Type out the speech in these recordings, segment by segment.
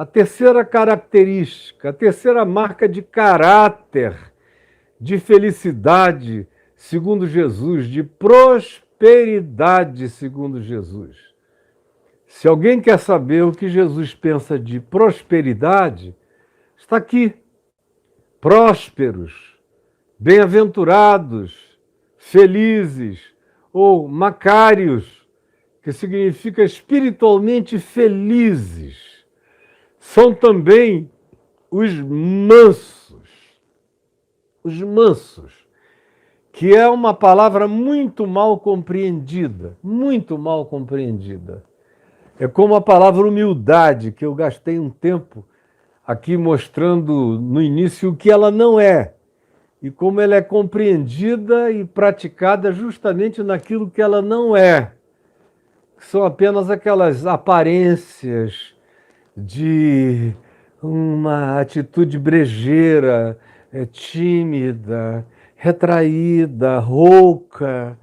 A terceira característica, a terceira marca de caráter, de felicidade, segundo Jesus, de prosperidade, segundo Jesus. Se alguém quer saber o que Jesus pensa de prosperidade, está aqui. Prósperos, bem-aventurados, felizes, ou macários, que significa espiritualmente felizes. São também os mansos. Os mansos, que é uma palavra muito mal compreendida, muito mal compreendida. É como a palavra humildade, que eu gastei um tempo aqui mostrando no início o que ela não é e como ela é compreendida e praticada justamente naquilo que ela não é. São apenas aquelas aparências de uma atitude brejeira, tímida, retraída, rouca,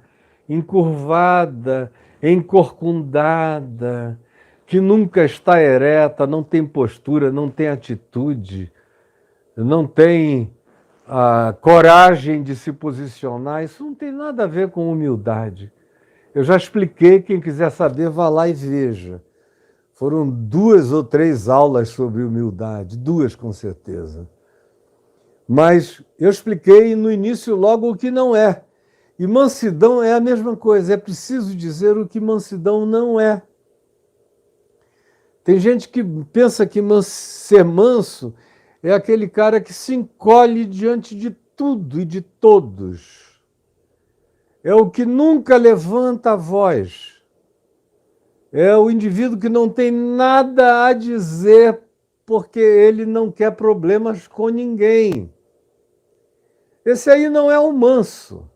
encurvada, encorcundada, que nunca está ereta, não tem postura, não tem atitude, não tem a coragem de se posicionar. Isso não tem nada a ver com humildade. Eu já expliquei, quem quiser saber, vá lá e veja. Foram 2 ou 3 aulas sobre humildade, 2 com certeza. Mas eu expliquei no início logo o que não é. E mansidão é a mesma coisa, é preciso dizer o que mansidão não é. Tem gente que pensa que ser manso é aquele cara que se encolhe diante de tudo e de todos. É o que nunca levanta a voz. É o indivíduo que não tem nada a dizer porque ele não quer problemas com ninguém. Esse aí não é o manso.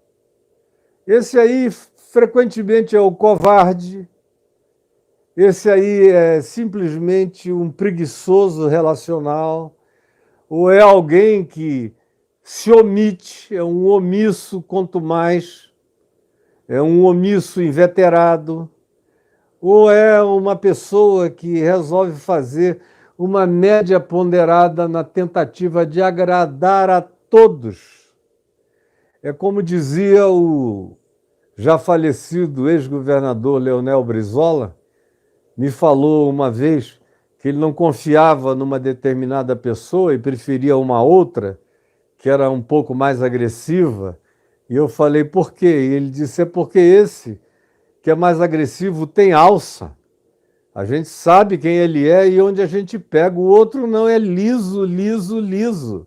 Esse aí frequentemente é o covarde. Esse aí é simplesmente um preguiçoso relacional, ou é alguém que se omite, é um omisso, quanto mais, é um omisso inveterado, ou é uma pessoa que resolve fazer uma média ponderada na tentativa de agradar a todos. É como dizia o já falecido ex-governador Leonel Brizola, me falou uma vez que ele não confiava numa determinada pessoa e preferia uma outra, que era um pouco mais agressiva. E eu falei, por quê? E ele disse, é porque esse, que é mais agressivo, tem alça. A gente sabe quem ele é e onde a gente pega. O outro não, é liso, liso, liso.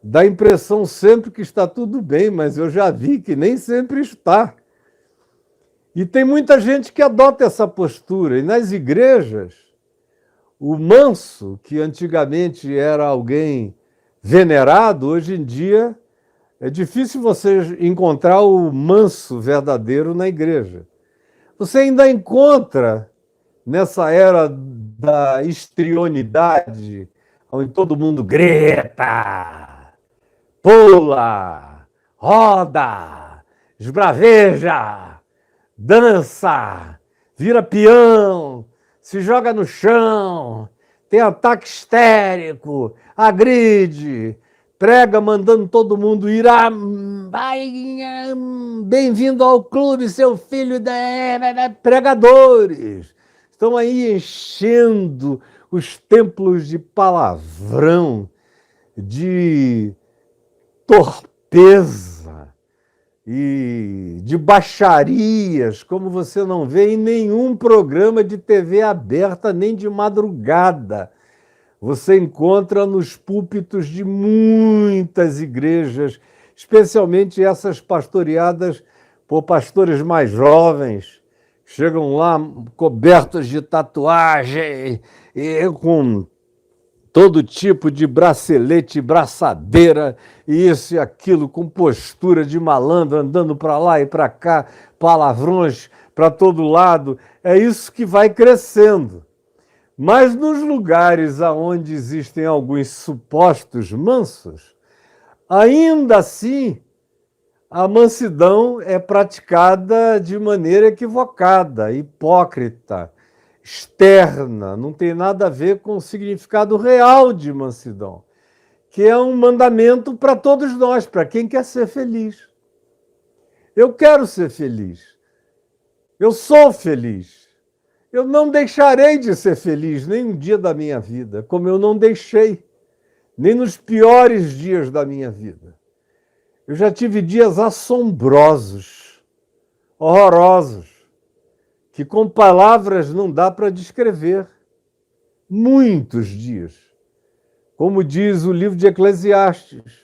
Dá a impressão sempre que está tudo bem, mas eu já vi que nem sempre está. E tem muita gente que adota essa postura. E nas igrejas, o manso, que antigamente era alguém venerado, hoje em dia é difícil você encontrar o manso verdadeiro na igreja. Você ainda encontra, nessa era da histrionidade, onde todo mundo grita, pula, roda, esbraveja, dança, vira peão, se joga no chão, tem ataque histérico, agride, prega mandando todo mundo ir a... Bem-vindo ao clube, seu filho da... Pregadores estão aí enchendo os templos de palavrão, de torpeza e de baixarias, como você não vê em nenhum programa de TV aberta, nem de madrugada. Você encontra nos púlpitos de muitas igrejas, especialmente essas pastoreadas por pastores mais jovens, chegam lá cobertos de tatuagem e com todo tipo de bracelete, braçadeira, e isso e aquilo, com postura de malandro, andando para lá e para cá, palavrões para todo lado. É isso que vai crescendo. Mas nos lugares onde existem alguns supostos mansos, ainda assim, a mansidão é praticada de maneira equivocada, hipócrita, externa, não tem nada a ver com o significado real de mansidão, que é um mandamento para todos nós, para quem quer ser feliz. Eu quero ser feliz. Eu sou feliz. Eu não deixarei de ser feliz nem um dia da minha vida, como eu não deixei, nem nos piores dias da minha vida. Eu já tive dias assombrosos, horrorosos, que com palavras não dá para descrever. Muitos dias. Como diz o livro de Eclesiastes,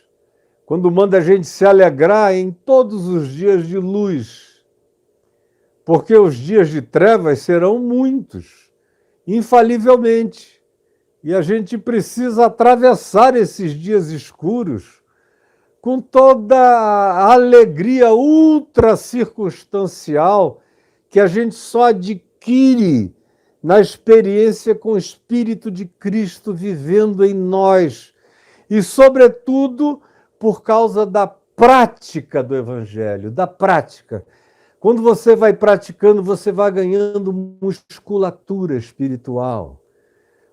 quando manda a gente se alegrar em todos os dias de luz, porque os dias de trevas serão muitos, infalivelmente. E a gente precisa atravessar esses dias escuros com toda a alegria ultra circunstancial que a gente só adquire na experiência com o Espírito de Cristo vivendo em nós. E, sobretudo, por causa da prática do Evangelho, da prática. Quando você vai praticando, você vai ganhando musculatura espiritual.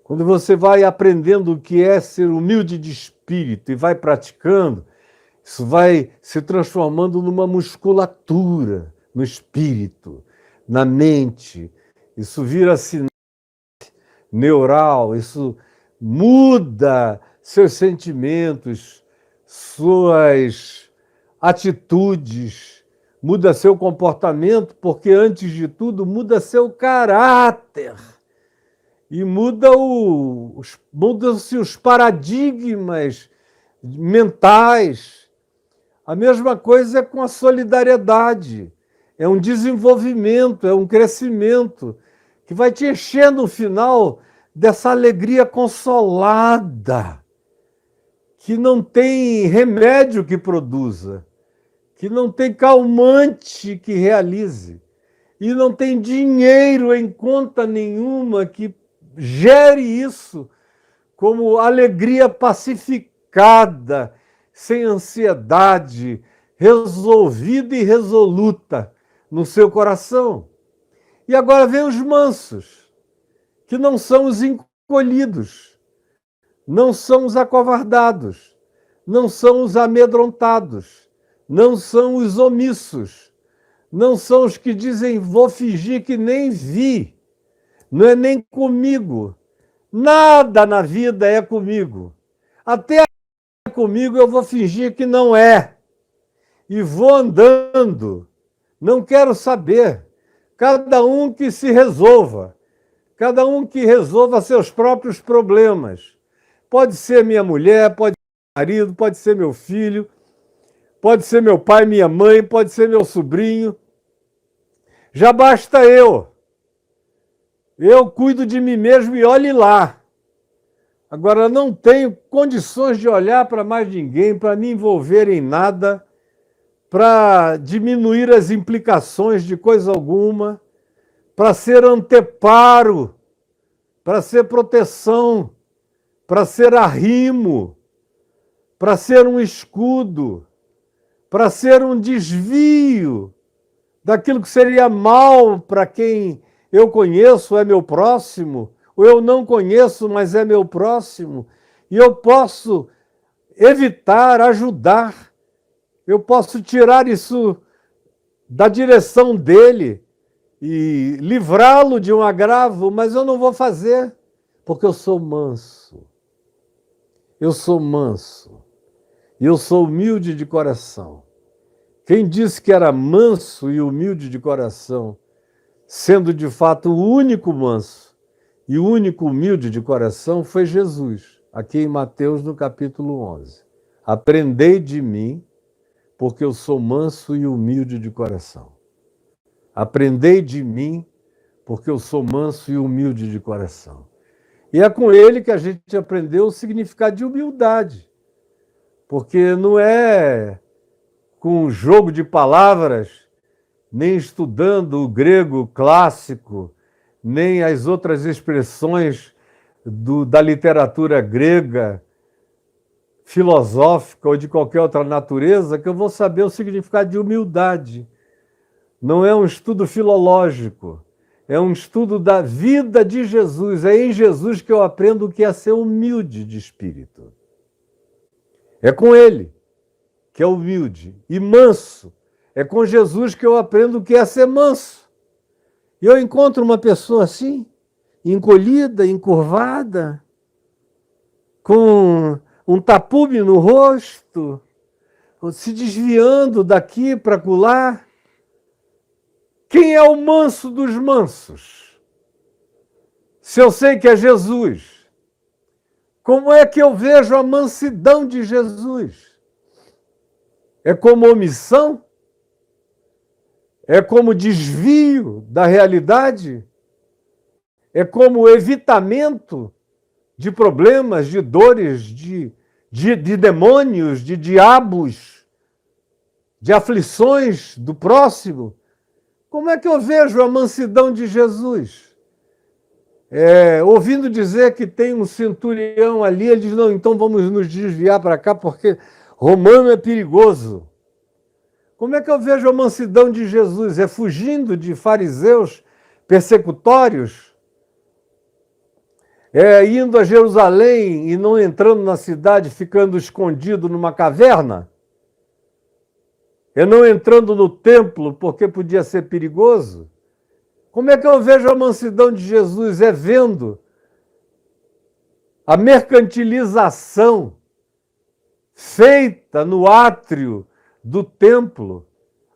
Quando você vai aprendendo o que é ser humilde de espírito e vai praticando, isso vai se transformando numa musculatura no espírito, na mente. Isso vira sinapse neural, isso muda seus sentimentos, suas atitudes, muda seu comportamento, porque, antes de tudo, muda seu caráter. E mudam-se os paradigmas mentais. A mesma coisa é com a solidariedade. É um desenvolvimento, é um crescimento que vai te encher no final dessa alegria consolada, que não tem remédio que produza, que não tem calmante que realize, e não tem dinheiro em conta nenhuma que gere isso como alegria pacificada, sem ansiedade, resolvida e resoluta no seu coração. E agora vem os mansos, que não são os encolhidos, não são os acovardados, não são os amedrontados, não são os omissos, não são os que dizem, vou fingir que nem vi, não é nem comigo, nada na vida é comigo, até comigo eu vou fingir que não é, e vou andando, não quero saber, cada um que se resolva, cada um que resolva seus próprios problemas, pode ser minha mulher, pode ser meu marido, pode ser meu filho, pode ser meu pai, minha mãe, pode ser meu sobrinho, já basta eu cuido de mim mesmo e olhe lá. Agora, não tenho condições de olhar para mais ninguém, para me envolver em nada, para diminuir as implicações de coisa alguma, para ser anteparo, para ser proteção, para ser arrimo, para ser um escudo, para ser um desvio daquilo que seria mal para quem eu conheço, é meu próximo, ou eu não conheço, mas é meu próximo, e eu posso evitar, ajudar, eu posso tirar isso da direção dele e livrá-lo de um agravo, mas eu não vou fazer, porque eu sou manso. Eu sou manso. E eu sou humilde de coração. Quem disse que era manso e humilde de coração, sendo de fato o único manso e o único humilde de coração, foi Jesus, aqui em Mateus, no capítulo 11. Aprendei de mim, porque eu sou manso e humilde de coração. Aprendei de mim, porque eu sou manso e humilde de coração. E é com ele que a gente aprendeu o significado de humildade, porque não é com um jogo de palavras, nem estudando o grego clássico, nem as outras expressões da literatura grega, filosófica ou de qualquer outra natureza, que eu vou saber o significado de humildade. Não é um estudo filológico, é um estudo da vida de Jesus. É em Jesus que eu aprendo o que é ser humilde de espírito. É com ele que é humilde e manso. É com Jesus que eu aprendo o que é ser manso. E eu encontro uma pessoa assim, encolhida, encurvada, com um tapume no rosto, se desviando daqui para acolá. Quem é o manso dos mansos? Se eu sei que é Jesus, como é que eu vejo a mansidão de Jesus? É como omissão? É como desvio da realidade? É como evitamento de problemas, de dores, de demônios, de diabos, de aflições do próximo? Como é que eu vejo a mansidão de Jesus? Ouvindo dizer que tem um centurião ali, ele diz, não, então vamos nos desviar para cá, porque romano é perigoso. Como é que eu vejo a mansidão de Jesus? É fugindo de fariseus persecutórios? É indo a Jerusalém e não entrando na cidade, ficando escondido numa caverna? É não entrando no templo porque podia ser perigoso? Como é que eu vejo a mansidão de Jesus? É vendo a mercantilização feita no átrio do templo,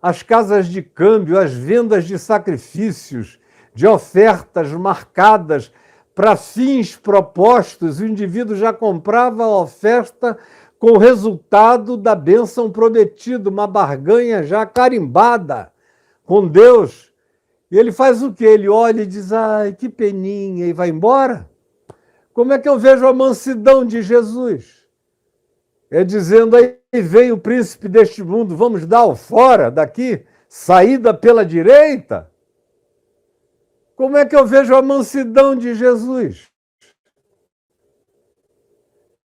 as casas de câmbio, as vendas de sacrifícios, de ofertas marcadas para fins propostos. O indivíduo já comprava a oferta com o resultado da bênção prometida, uma barganha já carimbada com Deus. E ele faz o quê? Ele olha e diz, ai, que peninha, e vai embora? Como é que eu vejo a mansidão de Jesus? É dizendo, aí vem o príncipe deste mundo, vamos dar o fora daqui, saída pela direita? Como é que eu vejo a mansidão de Jesus?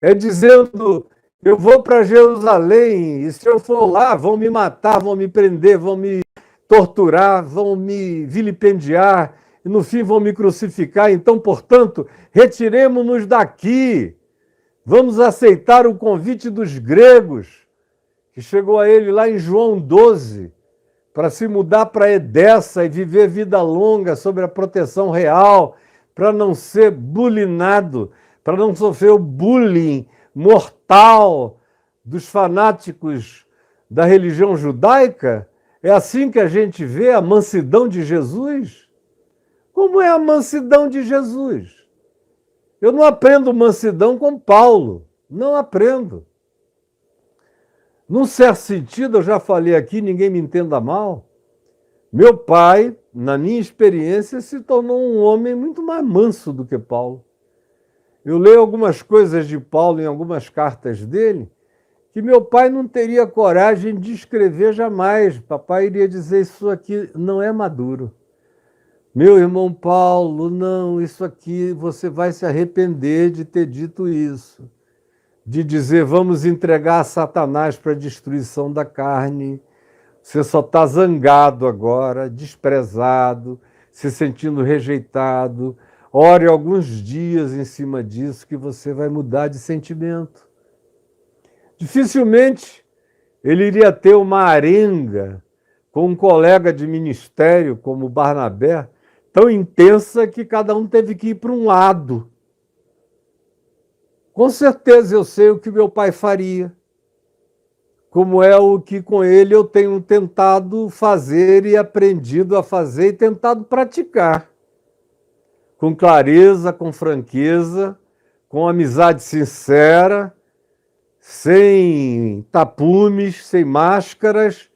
É dizendo, eu vou para Jerusalém, e se eu for lá, vão me matar, vão me prender, vão me torturar, vão me vilipendiar, e no fim vão me crucificar. Então, portanto, retiremo-nos daqui. Vamos aceitar o convite dos gregos, que chegou a ele lá em João 12, para se mudar para Edessa e viver vida longa sob a proteção real, para não ser bulinado, para não sofrer o bullying mortal dos fanáticos da religião judaica. É assim que a gente vê a mansidão de Jesus? Como é a mansidão de Jesus? Eu não aprendo mansidão com Paulo, não aprendo. Num certo sentido, eu já falei aqui, ninguém me entenda mal, meu pai, na minha experiência, se tornou um homem muito mais manso do que Paulo. Eu leio algumas coisas de Paulo em algumas cartas dele, que meu pai não teria coragem de escrever jamais. Papai iria dizer, isso aqui não é maduro. Meu irmão Paulo, não, isso aqui você vai se arrepender de ter dito isso. De dizer, vamos entregar a Satanás para a destruição da carne. Você só está zangado agora, desprezado, se sentindo rejeitado. Ore alguns dias em cima disso que você vai mudar de sentimento. Dificilmente ele iria ter uma arenga com um colega de ministério como Barnabé, tão intensa que cada um teve que ir para um lado. Com certeza eu sei o que meu pai faria, como é o que com ele eu tenho tentado fazer e aprendido a fazer e tentado praticar. Com clareza, com franqueza, com amizade sincera, sem tapumes, sem máscaras,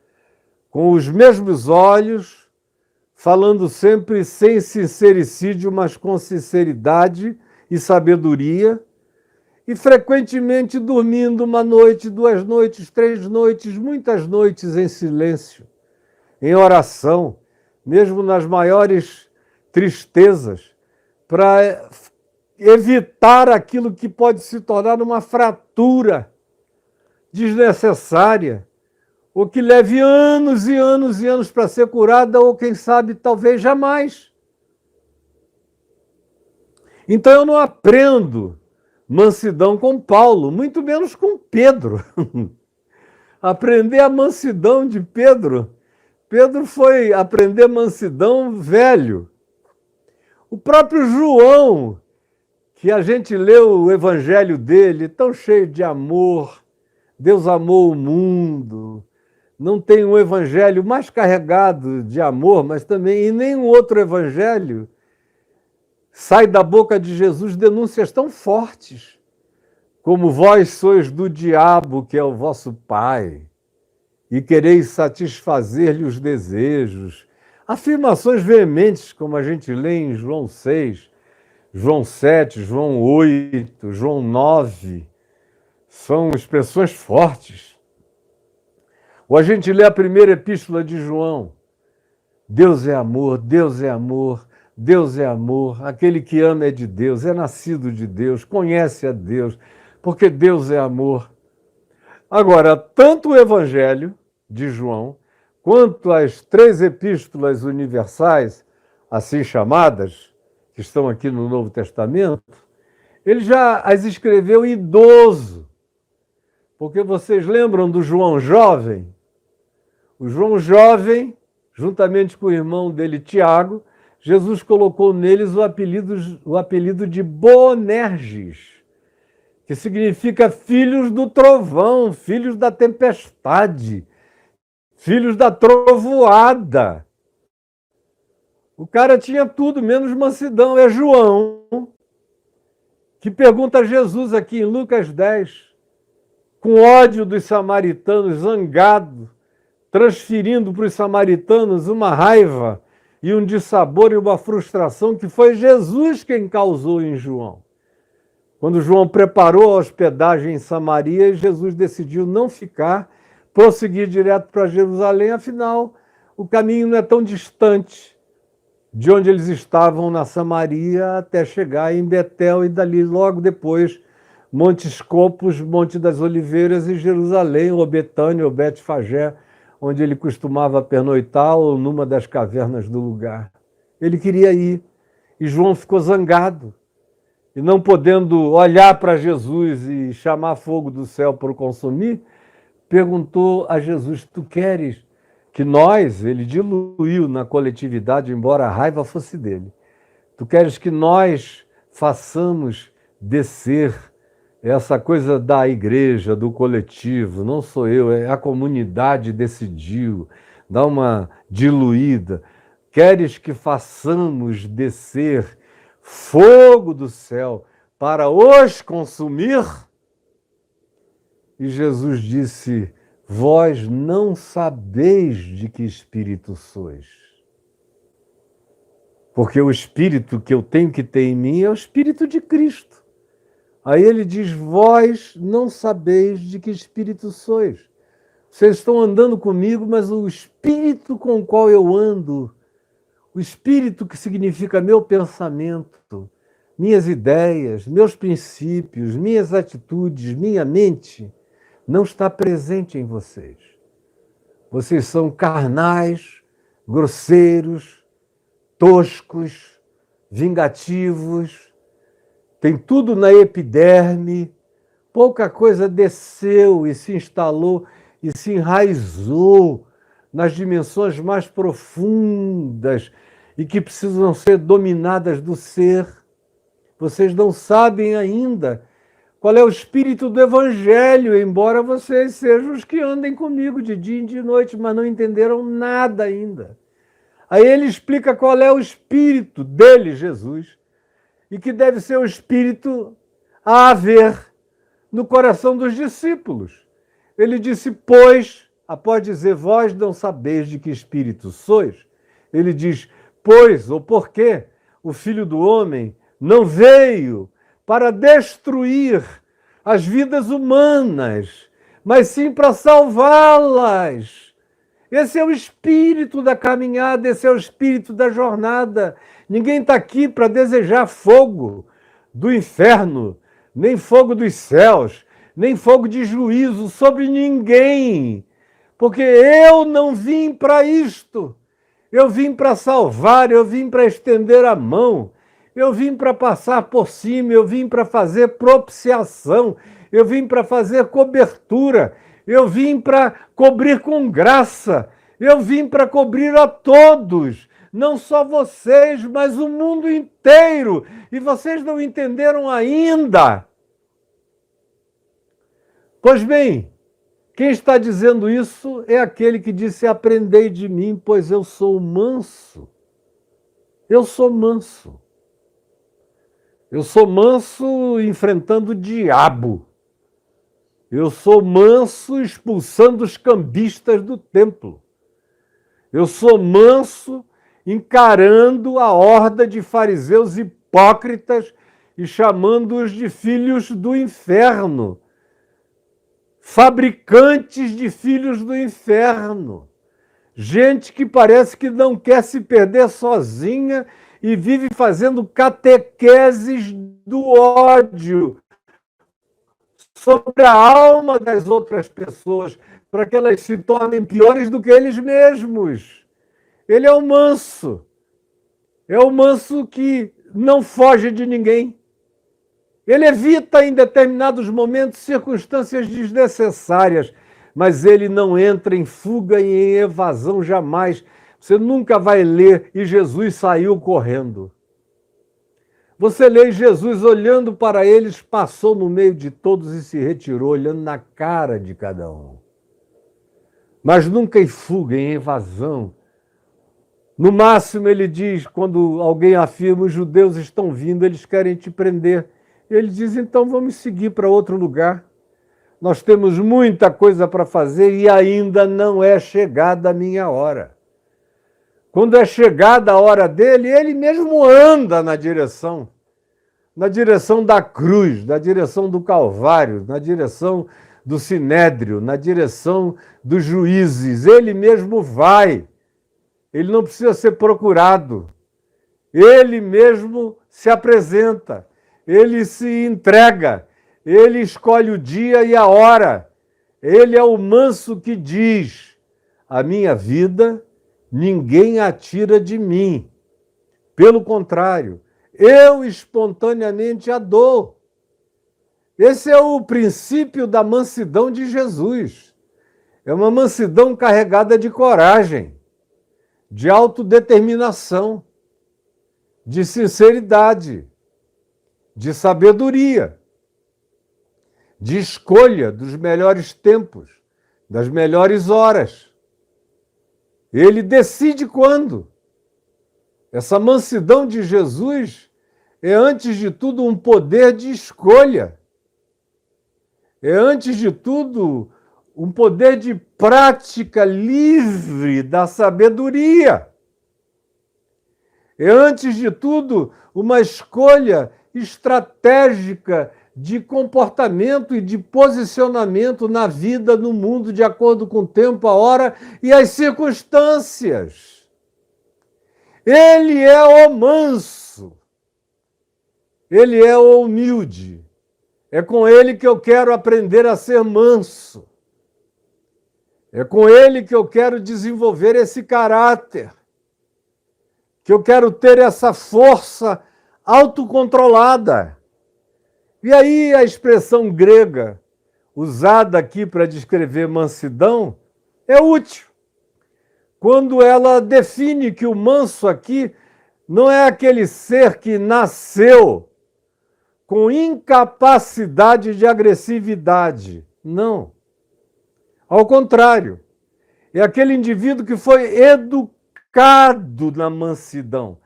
com os mesmos olhos, falando sempre sem sincericídio, mas com sinceridade e sabedoria, e frequentemente dormindo uma noite, 2 noites, 3 noites, muitas noites em silêncio, em oração, mesmo nas maiores tristezas, para evitar aquilo que pode se tornar uma fratura desnecessária, ou que leve anos e anos e anos para ser curada, ou quem sabe, talvez jamais. Então eu não aprendo mansidão com Paulo, muito menos com Pedro. Aprender a mansidão de Pedro. Pedro foi aprender mansidão velho. O próprio João, que a gente leu o evangelho dele, tão cheio de amor, Deus amou o mundo, não tem um evangelho mais carregado de amor, mas também em nenhum outro evangelho sai da boca de Jesus denúncias tão fortes como vós sois do diabo, que é o vosso pai, e quereis satisfazer-lhe os desejos. Afirmações veementes, como a gente lê em João 6, João 7, João 8, João 9, são expressões fortes. Ou a gente lê a primeira epístola de João, Deus é amor, Deus é amor, Deus é amor, aquele que ama é de Deus, é nascido de Deus, conhece a Deus, porque Deus é amor. Agora, tanto o Evangelho de João, quanto as 3 epístolas universais, assim chamadas, que estão aqui no Novo Testamento, ele já as escreveu idoso. Porque vocês lembram do João jovem? O João jovem, juntamente com o irmão dele, Tiago, Jesus colocou neles o apelido de Boanerges, que significa filhos do trovão, filhos da tempestade, filhos da trovoada. O cara tinha tudo, menos mansidão. É João que pergunta a Jesus aqui em Lucas 10, com ódio dos samaritanos, zangado, transferindo para os samaritanos uma raiva e um dissabor e uma frustração que foi Jesus quem causou em João. Quando João preparou a hospedagem em Samaria, Jesus decidiu não ficar, prosseguir direto para Jerusalém, afinal, o caminho não é tão distante de onde eles estavam na Samaria até chegar em Betel e dali logo depois Monte Escopos, Monte das Oliveiras e Jerusalém, ou Betânia, ou Betfagé, onde ele costumava pernoitar, ou numa das cavernas do lugar. Ele queria ir, e João ficou zangado, e não podendo olhar para Jesus e chamar fogo do céu para o consumir, perguntou a Jesus, tu queres que nós, ele diluiu na coletividade, embora a raiva fosse dele, tu queres que nós façamos descer essa coisa da igreja, do coletivo, não sou eu, é a comunidade decidiu, dá uma diluída. Queres que façamos descer fogo do céu para os consumir? E Jesus disse, vós não sabeis de que espírito sois. Porque o espírito que eu tenho que ter em mim é o espírito de Cristo. Aí ele diz, vós não sabeis de que espírito sois. Vocês estão andando comigo, mas o espírito com o qual eu ando, o espírito que significa meu pensamento, minhas ideias, meus princípios, minhas atitudes, minha mente, não está presente em vocês. Vocês são carnais, grosseiros, toscos, vingativos, tem tudo na epiderme, pouca coisa desceu e se instalou e se enraizou nas dimensões mais profundas e que precisam ser dominadas do ser. Vocês não sabem ainda qual é o espírito do Evangelho, embora vocês sejam os que andem comigo de dia e de noite, mas não entenderam nada ainda. Aí ele explica qual é o espírito dele, Jesus, e que deve ser o espírito a haver no coração dos discípulos. Ele disse, pois, após dizer, vós não sabeis de que espírito sois, ele diz, pois, ou porque o Filho do Homem não veio para destruir as vidas humanas, mas sim para salvá-las. Esse é o espírito da caminhada, esse é o espírito da jornada. Ninguém está aqui para desejar fogo do inferno, nem fogo dos céus, nem fogo de juízo sobre ninguém, porque eu não vim para isto. Eu vim para salvar, eu vim para estender a mão, Eu vim para passar por cima, eu vim para fazer propiciação, eu vim para fazer cobertura, eu vim para cobrir com graça, eu vim para cobrir a todos, não só vocês, mas o mundo inteiro. E vocês não entenderam ainda. Pois bem, quem está dizendo isso é aquele que disse: aprendei de mim, pois eu sou manso. Eu sou manso. Eu sou manso enfrentando o diabo. Eu sou manso expulsando os cambistas do templo. Eu sou manso encarando a horda de fariseus hipócritas e chamando-os de filhos do inferno. Fabricantes de filhos do inferno. Gente que parece que não quer se perder sozinha e vive fazendo catequeses do ódio sobre a alma das outras pessoas, para que elas se tornem piores do que eles mesmos. Ele é o manso. É o manso que não foge de ninguém. Ele evita em determinados momentos circunstâncias desnecessárias, mas ele não entra em fuga e em evasão jamais. Você nunca vai ler e Jesus saiu correndo. Você lê Jesus olhando para eles, passou no meio de todos e se retirou, olhando na cara de cada um. Mas nunca em fuga, em evasão. No máximo, ele diz, quando alguém afirma: os judeus estão vindo, eles querem te prender. Ele diz: então vamos seguir para outro lugar. Nós temos muita coisa para fazer e ainda não é chegada a minha hora. Quando é chegada a hora dele, ele mesmo anda na direção da cruz, na direção do Calvário, na direção do Sinédrio, na direção dos juízes. Ele mesmo vai. Ele não precisa ser procurado. Ele mesmo se apresenta. Ele se entrega. Ele escolhe o dia e a hora. Ele é o manso que diz: a minha vida ninguém a tira de mim. Pelo contrário, eu espontaneamente a dou. Esse é o princípio da mansidão de Jesus. É uma mansidão carregada de coragem, de autodeterminação, de sinceridade, de sabedoria, de escolha dos melhores tempos, das melhores horas. Ele decide quando. Essa mansidão de Jesus é, antes de tudo, um poder de escolha. É, antes de tudo, um poder de prática livre da sabedoria. É, antes de tudo, uma escolha estratégica de comportamento e de posicionamento na vida, no mundo, de acordo com o tempo, a hora e as circunstâncias. Ele é o manso. Ele é o humilde. É com ele que eu quero aprender a ser manso. É com ele que eu quero desenvolver esse caráter. Que eu quero ter essa força autocontrolada. E aí a expressão grega usada aqui para descrever mansidão é útil. Quando ela define que o manso aqui não é aquele ser que nasceu com incapacidade de agressividade. Não. Ao contrário, é aquele indivíduo que foi educado na mansidão,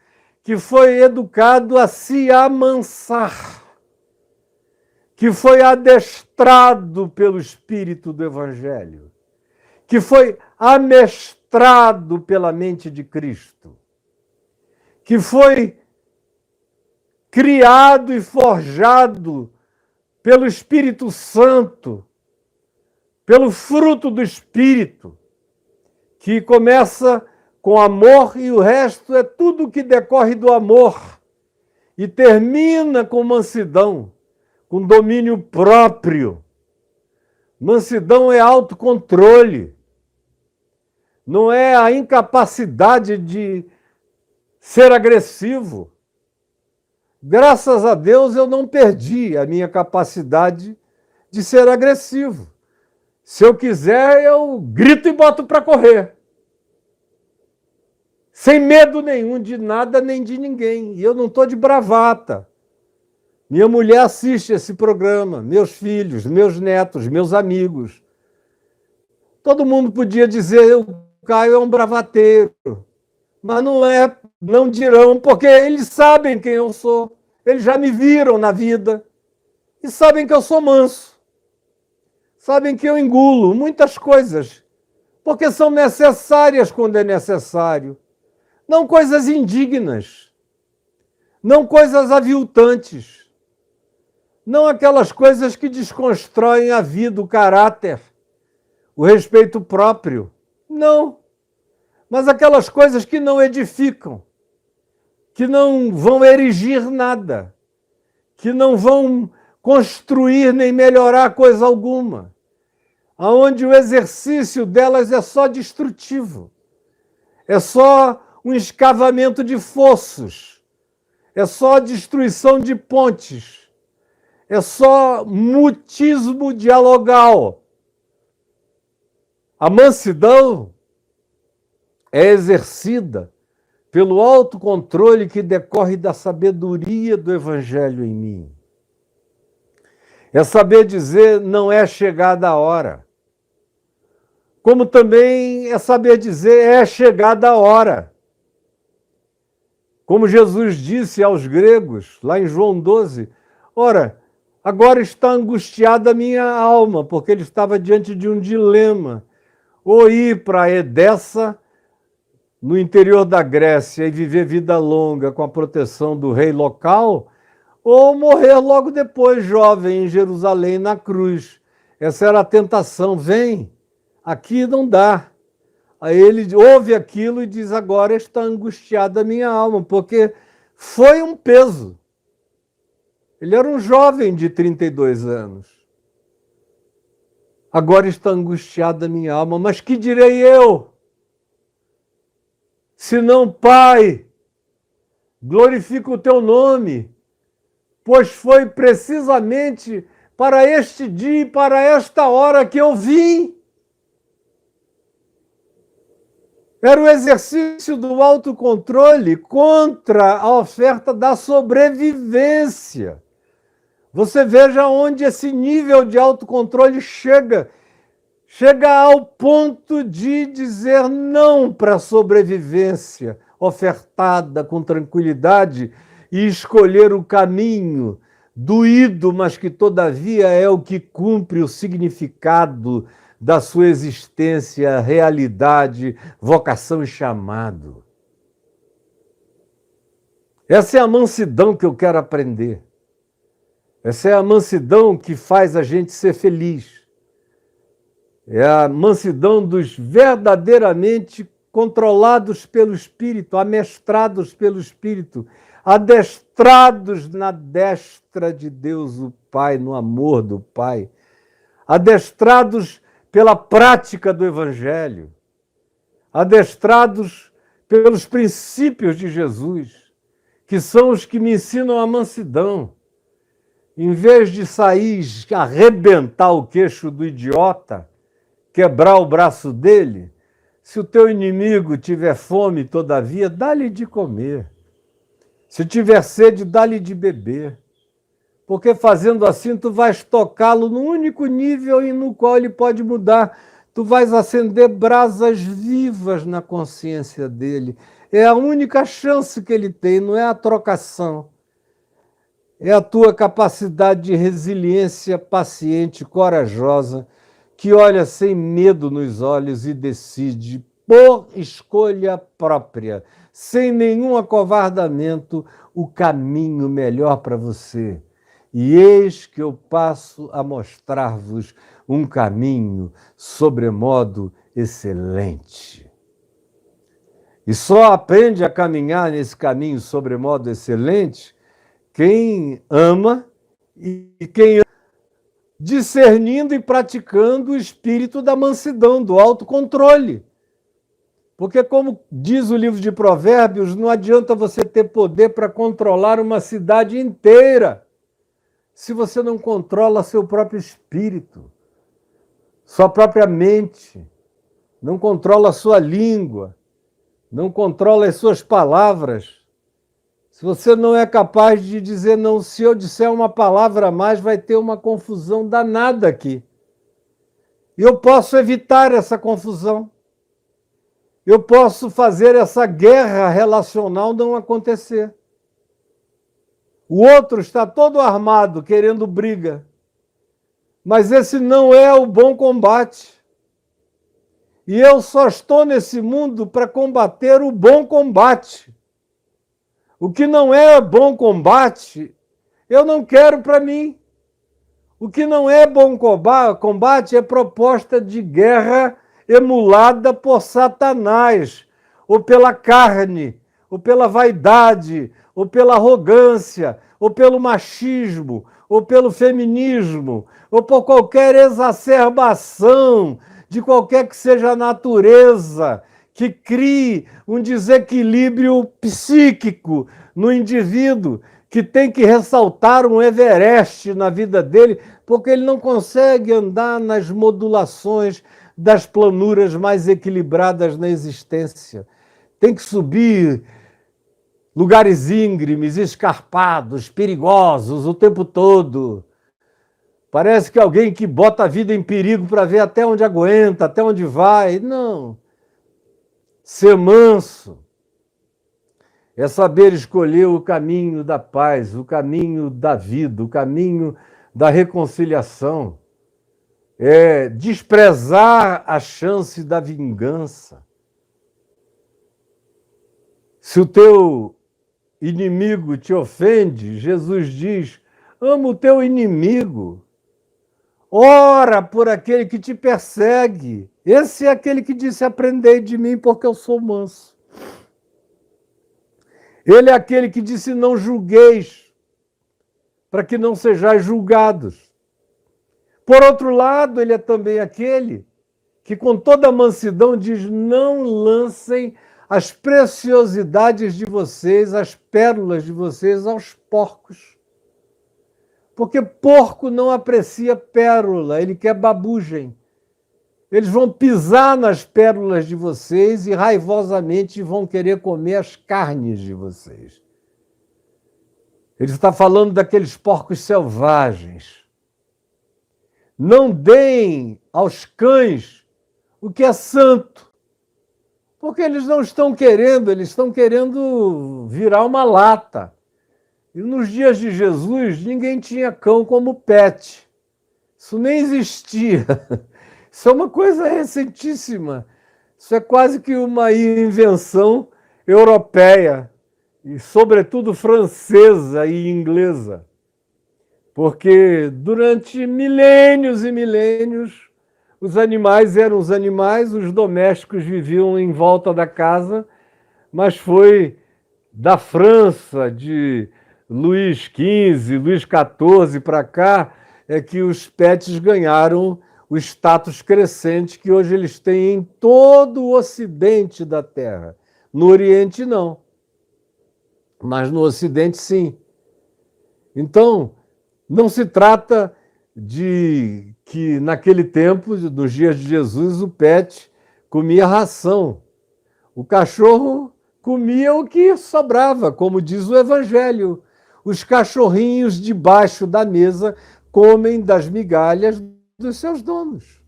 que foi educado a se amansar, que foi adestrado pelo Espírito do Evangelho, que foi amestrado pela mente de Cristo, que foi criado e forjado pelo Espírito Santo, pelo fruto do Espírito, que começa com amor e o resto é tudo que decorre do amor e termina com mansidão, com domínio próprio. Mansidão é autocontrole, não é a incapacidade de ser agressivo. Graças a Deus eu não perdi a minha capacidade de ser agressivo. Se eu quiser, eu grito e boto para correr. Sem medo nenhum de nada nem de ninguém. E eu não estou de bravata. Minha mulher assiste esse programa, meus filhos, meus netos, meus amigos. Todo mundo podia dizer o Caio é um bravateiro. Mas não é, não dirão, porque eles sabem quem eu sou. Eles já me viram na vida. E sabem que eu sou manso. Sabem que eu engulo muitas coisas. Porque são necessárias quando é necessário. Não coisas indignas. Não coisas aviltantes. Não aquelas coisas que desconstroem a vida, o caráter, o respeito próprio. Não. Mas aquelas coisas que não edificam, que não vão erigir nada, que não vão construir nem melhorar coisa alguma, aonde o exercício delas é só destrutivo, é só um escavamento de fossos, é só destruição de pontes, é só mutismo dialogal. A mansidão é exercida pelo autocontrole que decorre da sabedoria do Evangelho em mim. É saber dizer, não é chegada a hora. Como também é saber dizer, é chegada a hora. Como Jesus disse aos gregos, lá em João 12, ora, agora está angustiada a minha alma, porque ele estava diante de um dilema, ou ir para Edessa, no interior da Grécia, e viver vida longa com a proteção do rei local, ou morrer logo depois, jovem, em Jerusalém, na cruz. Essa era a tentação. Vem, aqui não dá. Aí ele ouve aquilo e diz, agora está angustiada a minha alma, porque foi um peso. Ele era um jovem de 32 anos. Agora está angustiada a minha alma, mas que direi eu? Senão, Pai, glorifica o teu nome, pois foi precisamente para este dia e para esta hora que eu vim. Era o exercício do autocontrole contra a oferta da sobrevivência. Você veja onde esse nível de autocontrole chega. Chega ao ponto de dizer não para a sobrevivência ofertada com tranquilidade e escolher o caminho doído, mas que todavia é o que cumpre o significado da sua existência, realidade, vocação e chamado. Essa é a mansidão que eu quero aprender. Essa é a mansidão que faz a gente ser feliz. É a mansidão dos verdadeiramente controlados pelo Espírito, amestrados pelo Espírito, adestrados na destra de Deus o Pai, no amor do Pai, adestrados pela prática do Evangelho, adestrados pelos princípios de Jesus, que são os que me ensinam a mansidão. Em vez de sair, arrebentar o queixo do idiota, quebrar o braço dele, se o teu inimigo tiver fome, todavia, dá-lhe de comer. Se tiver sede, dá-lhe de beber. Porque fazendo assim, tu vais tocá-lo no único nível em no qual ele pode mudar. Tu vais acender brasas vivas na consciência dele. É a única chance que ele tem, não é a trocação. É a tua capacidade de resiliência paciente, corajosa, que olha sem medo nos olhos e decide, por escolha própria, sem nenhum acovardamento, o caminho melhor para você. E eis que eu passo a mostrar-vos um caminho sobremodo excelente. E só aprende a caminhar nesse caminho sobremodo excelente quem ama e quem ama, discernindo e praticando o espírito da mansidão, do autocontrole. Porque, como diz o livro de Provérbios, não adianta você ter poder para controlar uma cidade inteira se você não controla seu próprio espírito, sua própria mente, não controla a sua língua, não controla as suas palavras. Se você não é capaz de dizer não, se eu disser uma palavra a mais, vai ter uma confusão danada aqui. E eu posso evitar essa confusão. Eu posso fazer essa guerra relacional não acontecer. O outro está todo armado, querendo briga. Mas esse não é o bom combate. E eu só estou nesse mundo para combater o bom combate. O que não é bom combate, eu não quero para mim. O que não é bom combate é proposta de guerra emulada por Satanás, ou pela carne, ou pela vaidade, ou pela arrogância, ou pelo machismo, ou pelo feminismo, ou por qualquer exacerbação de qualquer que seja a natureza que crie um desequilíbrio psíquico no indivíduo, que tem que ressaltar um Everest na vida dele, porque ele não consegue andar nas modulações das planuras mais equilibradas na existência. Tem que subir lugares íngremes, escarpados, perigosos o tempo todo. Parece que alguém que bota a vida em perigo para ver até onde aguenta, até onde vai. Não. Ser manso é saber escolher o caminho da paz, o caminho da vida, o caminho da reconciliação. É desprezar a chance da vingança. Se o teu inimigo te ofende, Jesus diz: ama o teu inimigo. Ora por aquele que te persegue. Esse é aquele que disse: aprendei de mim, porque eu sou manso. Ele é aquele que disse: não julgueis, para que não sejais julgados. Por outro lado, ele é também aquele que, com toda mansidão, diz: não lancem as preciosidades de vocês, as pérolas de vocês, aos porcos. Porque porco não aprecia pérola, ele quer babugem. Eles vão pisar nas pérolas de vocês e raivosamente vão querer comer as carnes de vocês. Ele está falando daqueles porcos selvagens. Não deem aos cães o que é santo, porque eles não estão querendo, eles estão querendo virar uma lata. E nos dias de Jesus, ninguém tinha cão como pet. Isso nem existia. Isso é uma coisa recentíssima. Isso é quase que uma invenção europeia, e sobretudo francesa e inglesa. Porque durante milênios e milênios, os animais eram os animais, os domésticos viviam em volta da casa, mas foi da França, de Luís XV, Luís XIV para cá, é que os pets ganharam o status crescente que hoje eles têm em todo o ocidente da Terra. No Oriente, não. Mas no Ocidente, sim. Então, não se trata de que, naquele tempo, nos dias de Jesus, o pet comia ração. O cachorro comia o que sobrava, como diz o Evangelho. Os cachorrinhos debaixo da mesa comem das migalhas dos seus donos.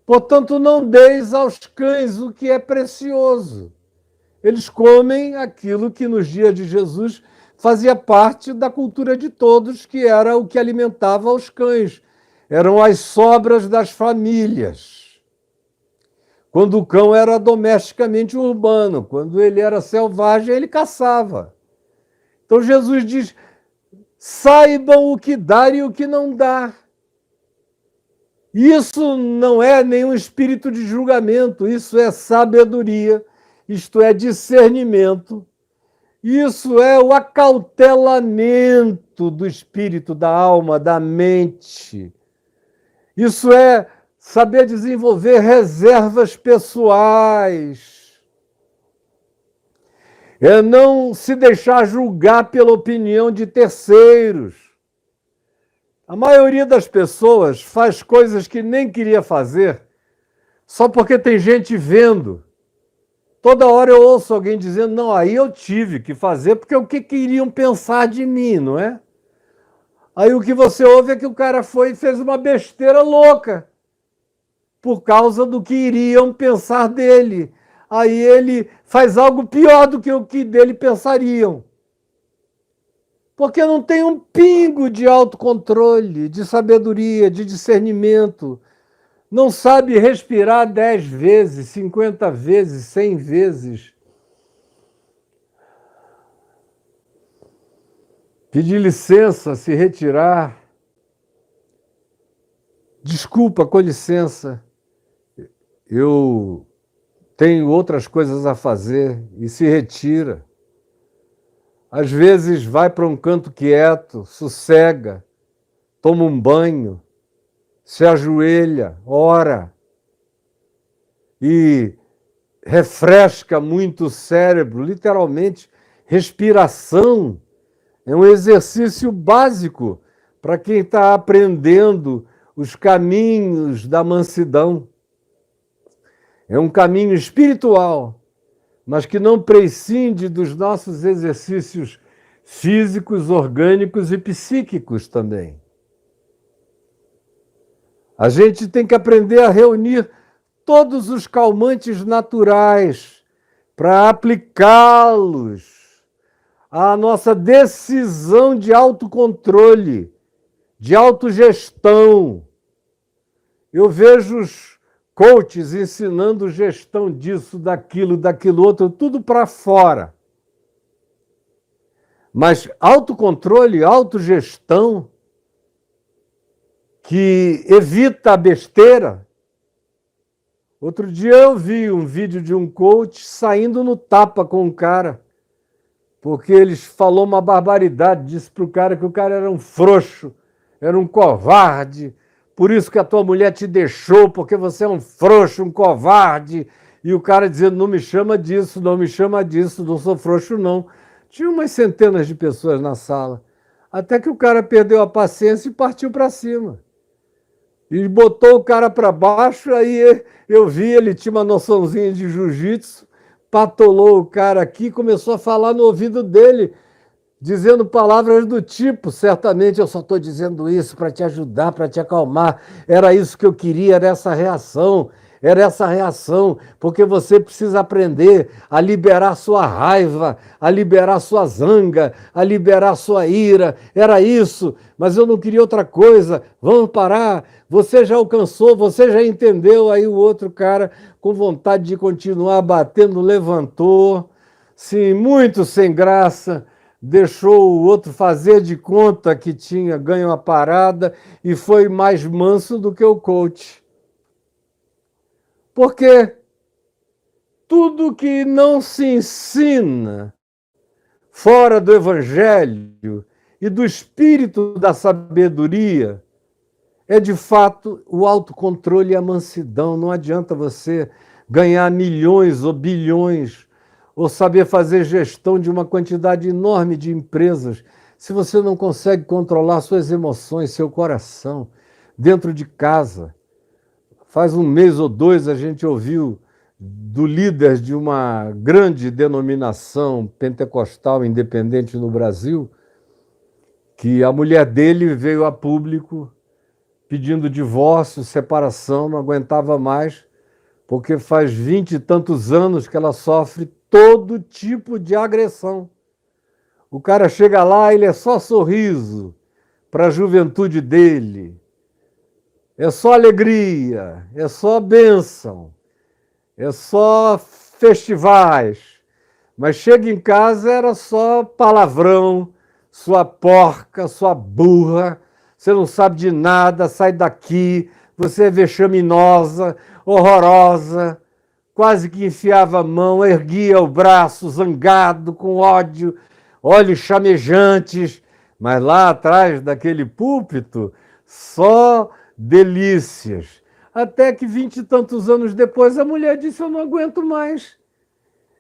Portanto, não deis aos cães o que é precioso. Eles comem aquilo que nos dias de Jesus fazia parte da cultura de todos, que era o que alimentava os cães. Eram as sobras das famílias. Quando o cão era domesticamente urbano, quando ele era selvagem, ele caçava. Então Jesus diz: saibam o que dar e o que não dar. Isso não é nenhum espírito de julgamento, isso é sabedoria, isto é discernimento, isso é o acautelamento do espírito, da alma, da mente. Isso é saber desenvolver reservas pessoais, é não se deixar julgar pela opinião de terceiros. A maioria das pessoas faz coisas que nem queria fazer só porque tem gente vendo. Toda hora eu ouço alguém dizendo, não, aí eu tive que fazer porque o que queriam pensar de mim, não é? Aí o que você ouve é que o cara foi e fez uma besteira louca por causa do que iriam pensar dele. Aí ele faz algo pior do que o que dele pensariam. Porque não tem um pingo de autocontrole, de sabedoria, de discernimento. Não sabe respirar 10 vezes, 50 vezes, 100 vezes. Pedir licença, se retirar. Desculpa, com licença. Eu tenho outras coisas a fazer, e se retira. Às vezes vai para um canto quieto, sossega, toma um banho, se ajoelha, ora e refresca muito o cérebro, literalmente. Respiração é um exercício básico para quem está aprendendo os caminhos da mansidão. É um caminho espiritual, mas que não prescinde dos nossos exercícios físicos, orgânicos e psíquicos também. A gente tem que aprender a reunir todos os calmantes naturais para aplicá-los à nossa decisão de autocontrole, de autogestão. Eu vejo os coaches ensinando gestão disso, daquilo outro, tudo para fora. Mas autocontrole, autogestão, que evita a besteira. Outro dia eu vi um vídeo de um coach saindo no tapa com um cara, porque ele falou uma barbaridade, disse para o cara que o cara era um frouxo, era um covarde, por isso que a tua mulher te deixou, porque você é um frouxo, um covarde. E o cara dizendo, não me chama disso, não me chama disso, não sou frouxo não. Tinha umas centenas de pessoas na sala, até que o cara perdeu a paciência e partiu para cima. E botou o cara para baixo, aí eu vi, ele tinha uma noçãozinha de jiu-jitsu, patolou o cara aqui, começou a falar no ouvido dele, dizendo palavras do tipo, certamente eu só estou dizendo isso para te ajudar, para te acalmar, era isso que eu queria, era essa reação, porque você precisa aprender a liberar sua raiva, a liberar sua zanga, a liberar sua ira, era isso, mas eu não queria outra coisa, vamos parar, você já alcançou, você já entendeu, aí o outro cara, com vontade de continuar batendo, levantou, sim, muito sem graça, deixou o outro fazer de conta que tinha ganho a parada e foi mais manso do que o coach. Porque tudo que não se ensina fora do Evangelho e do espírito da sabedoria é, de fato, o autocontrole e a mansidão. Não adianta você ganhar milhões ou bilhões ou saber fazer gestão de uma quantidade enorme de empresas se você não consegue controlar suas emoções, seu coração, dentro de casa. Faz um mês ou dois a gente ouviu do líder de uma grande denominação pentecostal independente no Brasil, que a mulher dele veio a público pedindo divórcio, separação, não aguentava mais, porque faz 20 e tantos anos que ela sofre todo tipo de agressão. O cara chega lá, ele é só sorriso para a juventude dele, é só alegria, é só bênção, é só festivais. Mas chega em casa, era só palavrão, sua porca, sua burra, você não sabe de nada, sai daqui, você é vexaminosa, horrorosa. Quase que enfiava a mão, erguia o braço, zangado, com ódio, olhos chamejantes, mas lá atrás daquele púlpito, só delícias. até que 20 e tantos anos depois a mulher disse: eu não aguento mais.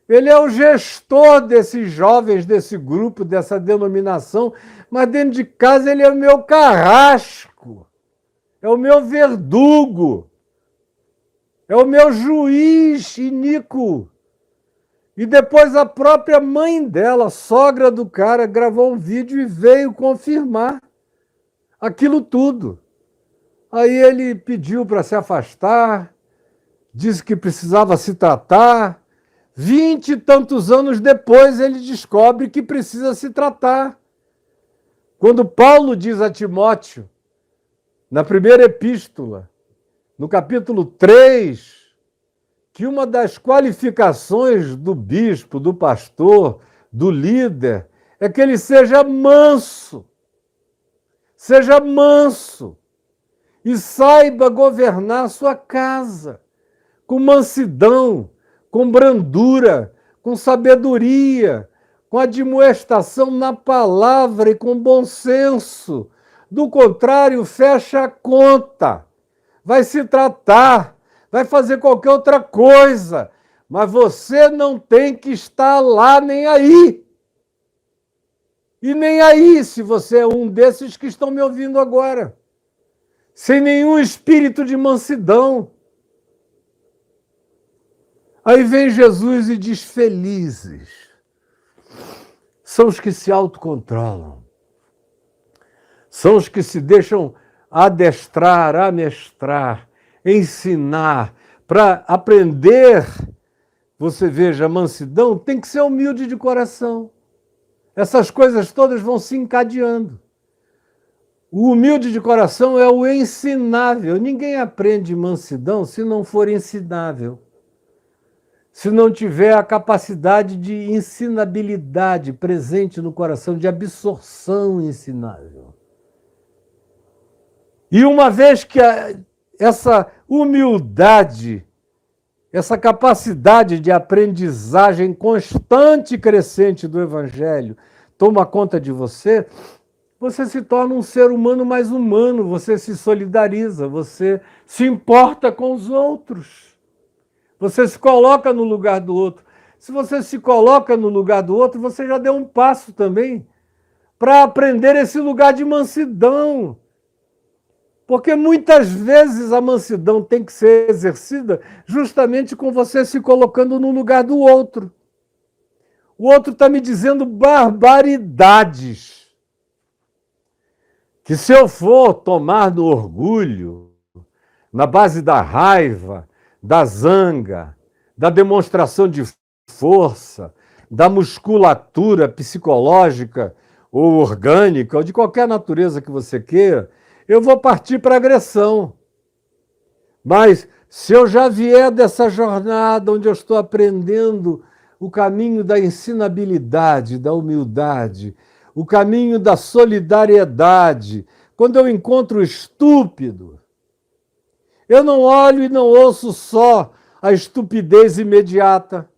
Ele é o gestor desses jovens, desse grupo, dessa denominação, mas dentro de casa ele é o meu carrasco, é o meu verdugo, é o meu juiz iníquo. E depois a própria mãe dela, sogra do cara, gravou um vídeo e veio confirmar aquilo tudo. Aí ele pediu para se afastar, disse que precisava se tratar. 20 e tantos anos depois ele descobre que precisa se tratar. Quando Paulo diz a Timóteo, na primeira epístola, no capítulo 3, que uma das qualificações do bispo, do pastor, do líder, é que ele seja manso e saiba governar sua casa com mansidão, com brandura, com sabedoria, com admoestação na palavra e com bom senso. Do contrário, fecha a conta, vai se tratar, vai fazer qualquer outra coisa, mas você não tem que estar lá nem aí. E nem aí, se você é um desses que estão me ouvindo agora, sem nenhum espírito de mansidão. Aí vem Jesus e diz: felizes são os que se autocontrolam, são os que se deixam adestrar, amestrar, ensinar, para aprender. Você veja, a mansidão tem que ser humilde de coração. Essas coisas todas vão se encadeando. O humilde de coração é o ensinável. Ninguém aprende mansidão se não for ensinável. Se não tiver a capacidade de ensinabilidade presente no coração, de absorção ensinável. E uma vez que essa humildade, essa capacidade de aprendizagem constante e crescente do Evangelho toma conta de você, você se torna um ser humano mais humano, você se solidariza, você se importa com os outros. Você se coloca no lugar do outro. Se você se coloca no lugar do outro, você já deu um passo também para aprender esse lugar de mansidão. Porque muitas vezes a mansidão tem que ser exercida justamente com você se colocando no lugar do outro. O outro está me dizendo barbaridades. Que se eu for tomar no orgulho, na base da raiva, da zanga, da demonstração de força, da musculatura psicológica ou orgânica, ou de qualquer natureza que você queira, eu vou partir para a agressão. Mas se eu já vier dessa jornada onde eu estou aprendendo o caminho da ensinabilidade, da humildade, o caminho da solidariedade, quando eu encontro o estúpido, eu não olho e não ouço só a estupidez imediata,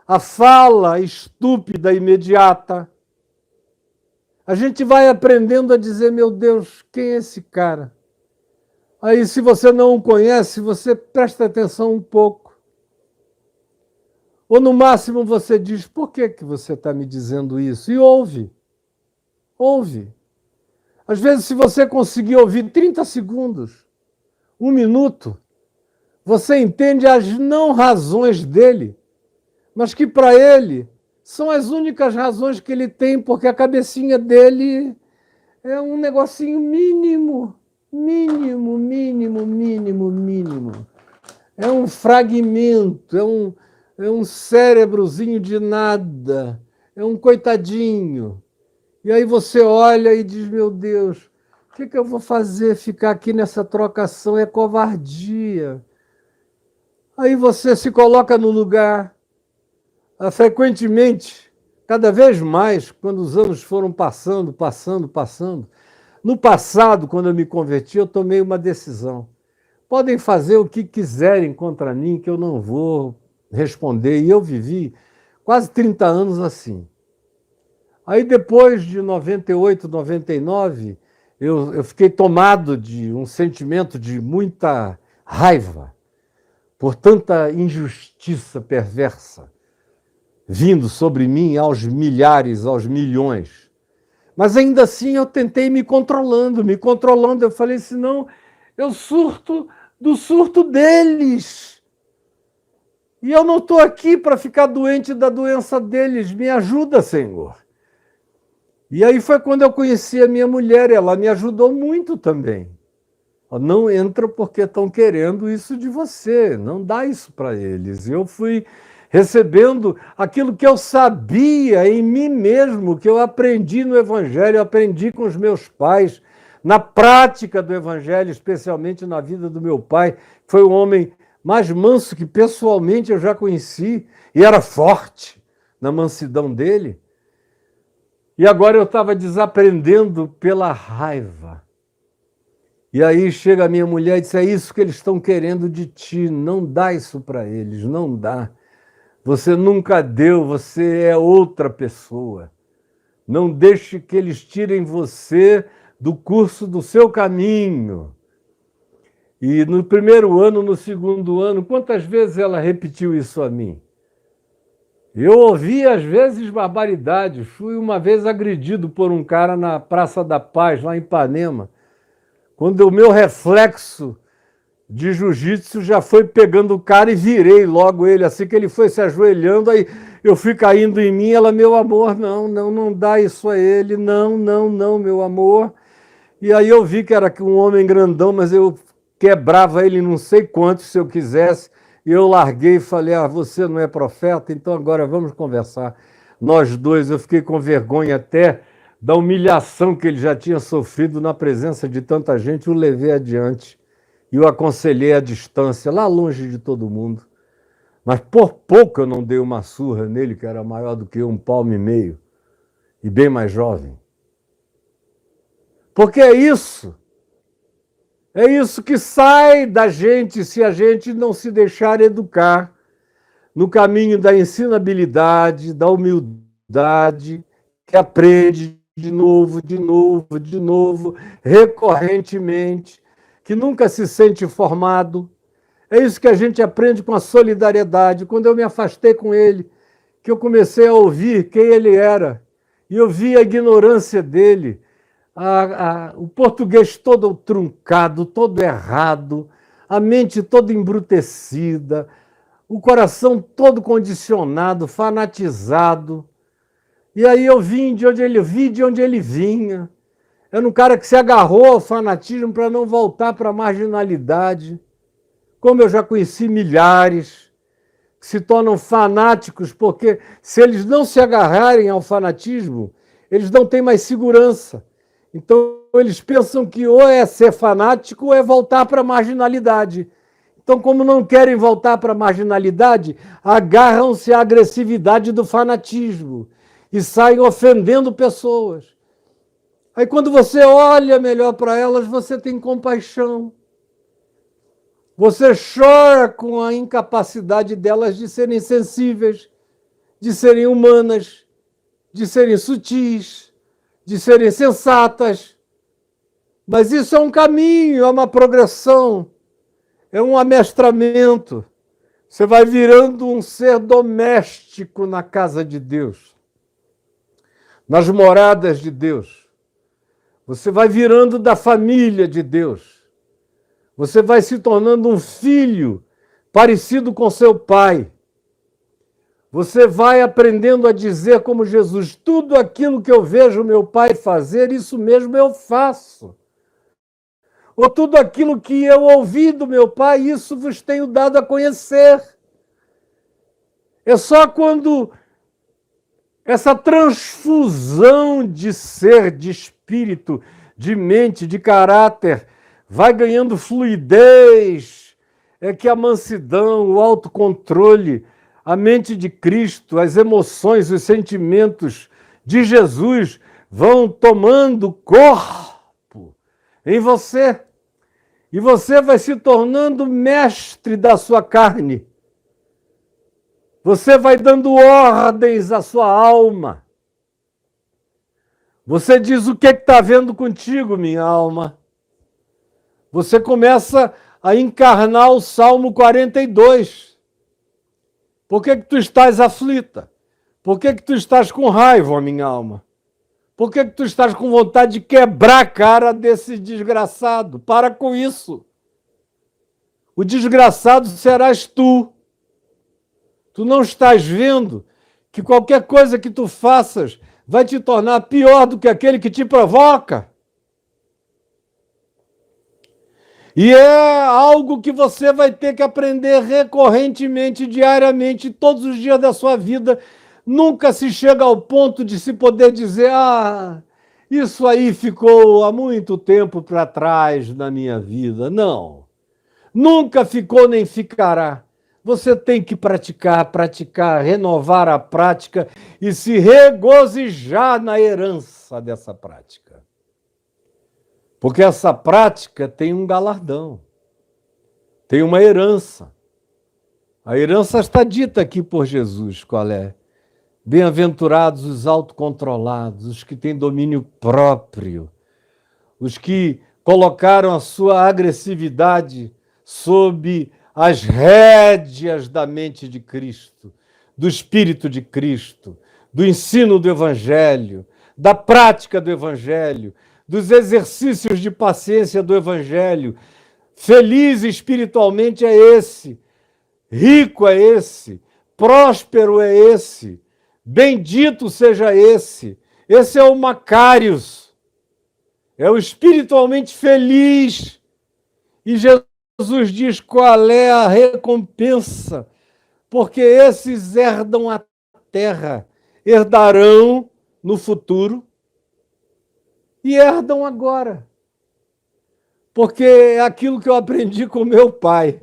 a fala estúpida imediata. A gente vai aprendendo a dizer: meu Deus, quem é esse cara? Aí, se você não o conhece, você presta atenção um pouco. Ou, no máximo, você diz: por que você está me dizendo isso? E ouve. Ouve. Às vezes, se você conseguir ouvir 30 segundos, 1 minuto, você entende as não razões dele, mas que para ele são as únicas razões que ele tem, porque a cabecinha dele é um negocinho mínimo. É um fragmento, é um cérebrozinho de nada, é um coitadinho. E aí você olha e diz: meu Deus, o que eu vou fazer? Ficar aqui nessa trocação é covardia. Aí você se coloca no lugar. Frequentemente, cada vez mais, quando os anos foram passando. No passado, quando eu me converti, eu tomei uma decisão. Podem fazer o que quiserem contra mim, que eu não vou responder. E eu vivi quase 30 anos assim. Aí depois de 98, 99, eu fiquei tomado de um sentimento de muita raiva por tanta injustiça perversa vindo sobre mim aos milhares, aos milhões. Mas ainda assim eu tentei me controlando. Eu falei, senão eu surto do surto deles. E eu não estou aqui para ficar doente da doença deles. Me ajuda, Senhor. E aí foi quando eu conheci a minha mulher. Ela me ajudou muito também. Não entra porque estão querendo isso de você. Não dá isso para eles. Eu fui recebendo aquilo que eu sabia em mim mesmo, que eu aprendi no Evangelho, eu aprendi com os meus pais, na prática do Evangelho, especialmente na vida do meu pai, foi o homem mais manso que pessoalmente eu já conheci, e era forte na mansidão dele. E agora eu estava desaprendendo pela raiva. E aí chega a minha mulher e diz, é isso que eles estão querendo de ti, não dá isso para eles, não dá. Você nunca deu, você é outra pessoa. Não deixe que eles tirem você do curso do seu caminho. E no primeiro ano, no segundo ano, quantas vezes ela repetiu isso a mim? Eu ouvi, às vezes, barbaridades. Fui uma vez agredido por um cara na Praça da Paz, lá em Ipanema, quando o meu reflexo de jiu-jitsu já foi pegando o cara e virei logo ele, assim que ele foi se ajoelhando, aí eu fui caindo em mim, ela, meu amor, não dá isso a ele, não, meu amor. E aí eu vi que era um homem grandão, mas eu quebrava ele não sei quanto, se eu quisesse, e eu larguei e falei, você não é profeta, então agora vamos conversar. Nós dois, eu fiquei com vergonha até da humilhação que ele já tinha sofrido na presença de tanta gente, o levei adiante. E eu aconselhei à distância, lá longe de todo mundo. Mas por pouco eu não dei uma surra nele, que era maior do que eu, 1,5 palmo, e bem mais jovem. Porque é isso que sai da gente se a gente não se deixar educar no caminho da ensinabilidade, da humildade, que aprende de novo, recorrentemente, que nunca se sente formado. É isso que a gente aprende com a solidariedade. Quando eu me afastei com ele, que eu comecei a ouvir quem ele era, e eu vi a ignorância dele, o português todo truncado, todo errado, a mente toda embrutecida, o coração todo condicionado, fanatizado. E aí eu vi de onde ele vinha. Era um cara que se agarrou ao fanatismo para não voltar para a marginalidade. Como eu já conheci milhares que se tornam fanáticos, porque se eles não se agarrarem ao fanatismo, eles não têm mais segurança. Então eles pensam que ou é ser fanático ou é voltar para a marginalidade. Então, como não querem voltar para a marginalidade, agarram-se à agressividade do fanatismo e saem ofendendo pessoas. Aí quando você olha melhor para elas, você tem compaixão. Você chora com a incapacidade delas de serem sensíveis, de serem humanas, de serem sutis, de serem sensatas. Mas isso é um caminho, é uma progressão, é um amestramento. Você vai virando um ser doméstico na casa de Deus, nas moradas de Deus. Você vai virando da família de Deus. Você vai se tornando um filho parecido com seu pai. Você vai aprendendo a dizer como Jesus, tudo aquilo que eu vejo meu pai fazer, isso mesmo eu faço. Ou tudo aquilo que eu ouvi do meu pai, isso vos tenho dado a conhecer. É só quando essa transfusão de ser, de espírito, de mente, de caráter, vai ganhando fluidez, é que a mansidão, o autocontrole, a mente de Cristo, as emoções, os sentimentos de Jesus vão tomando corpo em você. E você vai se tornando mestre da sua carne. Você vai dando ordens à sua alma. Você diz o que está vendo contigo, minha alma. Você começa a encarnar o Salmo 42. Por que tu estás aflita? Por que tu estás com raiva, minha alma? Por que tu estás com vontade de quebrar a cara desse desgraçado? Para com isso. O desgraçado serás tu. Tu não estás vendo que qualquer coisa que tu faças vai te tornar pior do que aquele que te provoca? E é algo que você vai ter que aprender recorrentemente, diariamente, todos os dias da sua vida. Nunca se chega ao ponto de se poder dizer: isso aí ficou há muito tempo para trás na minha vida. Não. Nunca ficou nem ficará. Você tem que praticar, renovar a prática e se regozijar na herança dessa prática. Porque essa prática tem um galardão, tem uma herança. A herança está dita aqui por Jesus, qual é? Bem-aventurados os autocontrolados, os que têm domínio próprio, os que colocaram a sua agressividade sob as rédeas da mente de Cristo, do Espírito de Cristo, do ensino do Evangelho, da prática do Evangelho, dos exercícios de paciência do Evangelho. Feliz espiritualmente é esse, rico é esse, próspero é esse, bendito seja esse. Esse é o Macários, é o espiritualmente feliz. E Jesus diz qual é a recompensa, porque esses herdam a terra, herdarão no futuro e herdam agora. Porque é aquilo que eu aprendi com meu pai.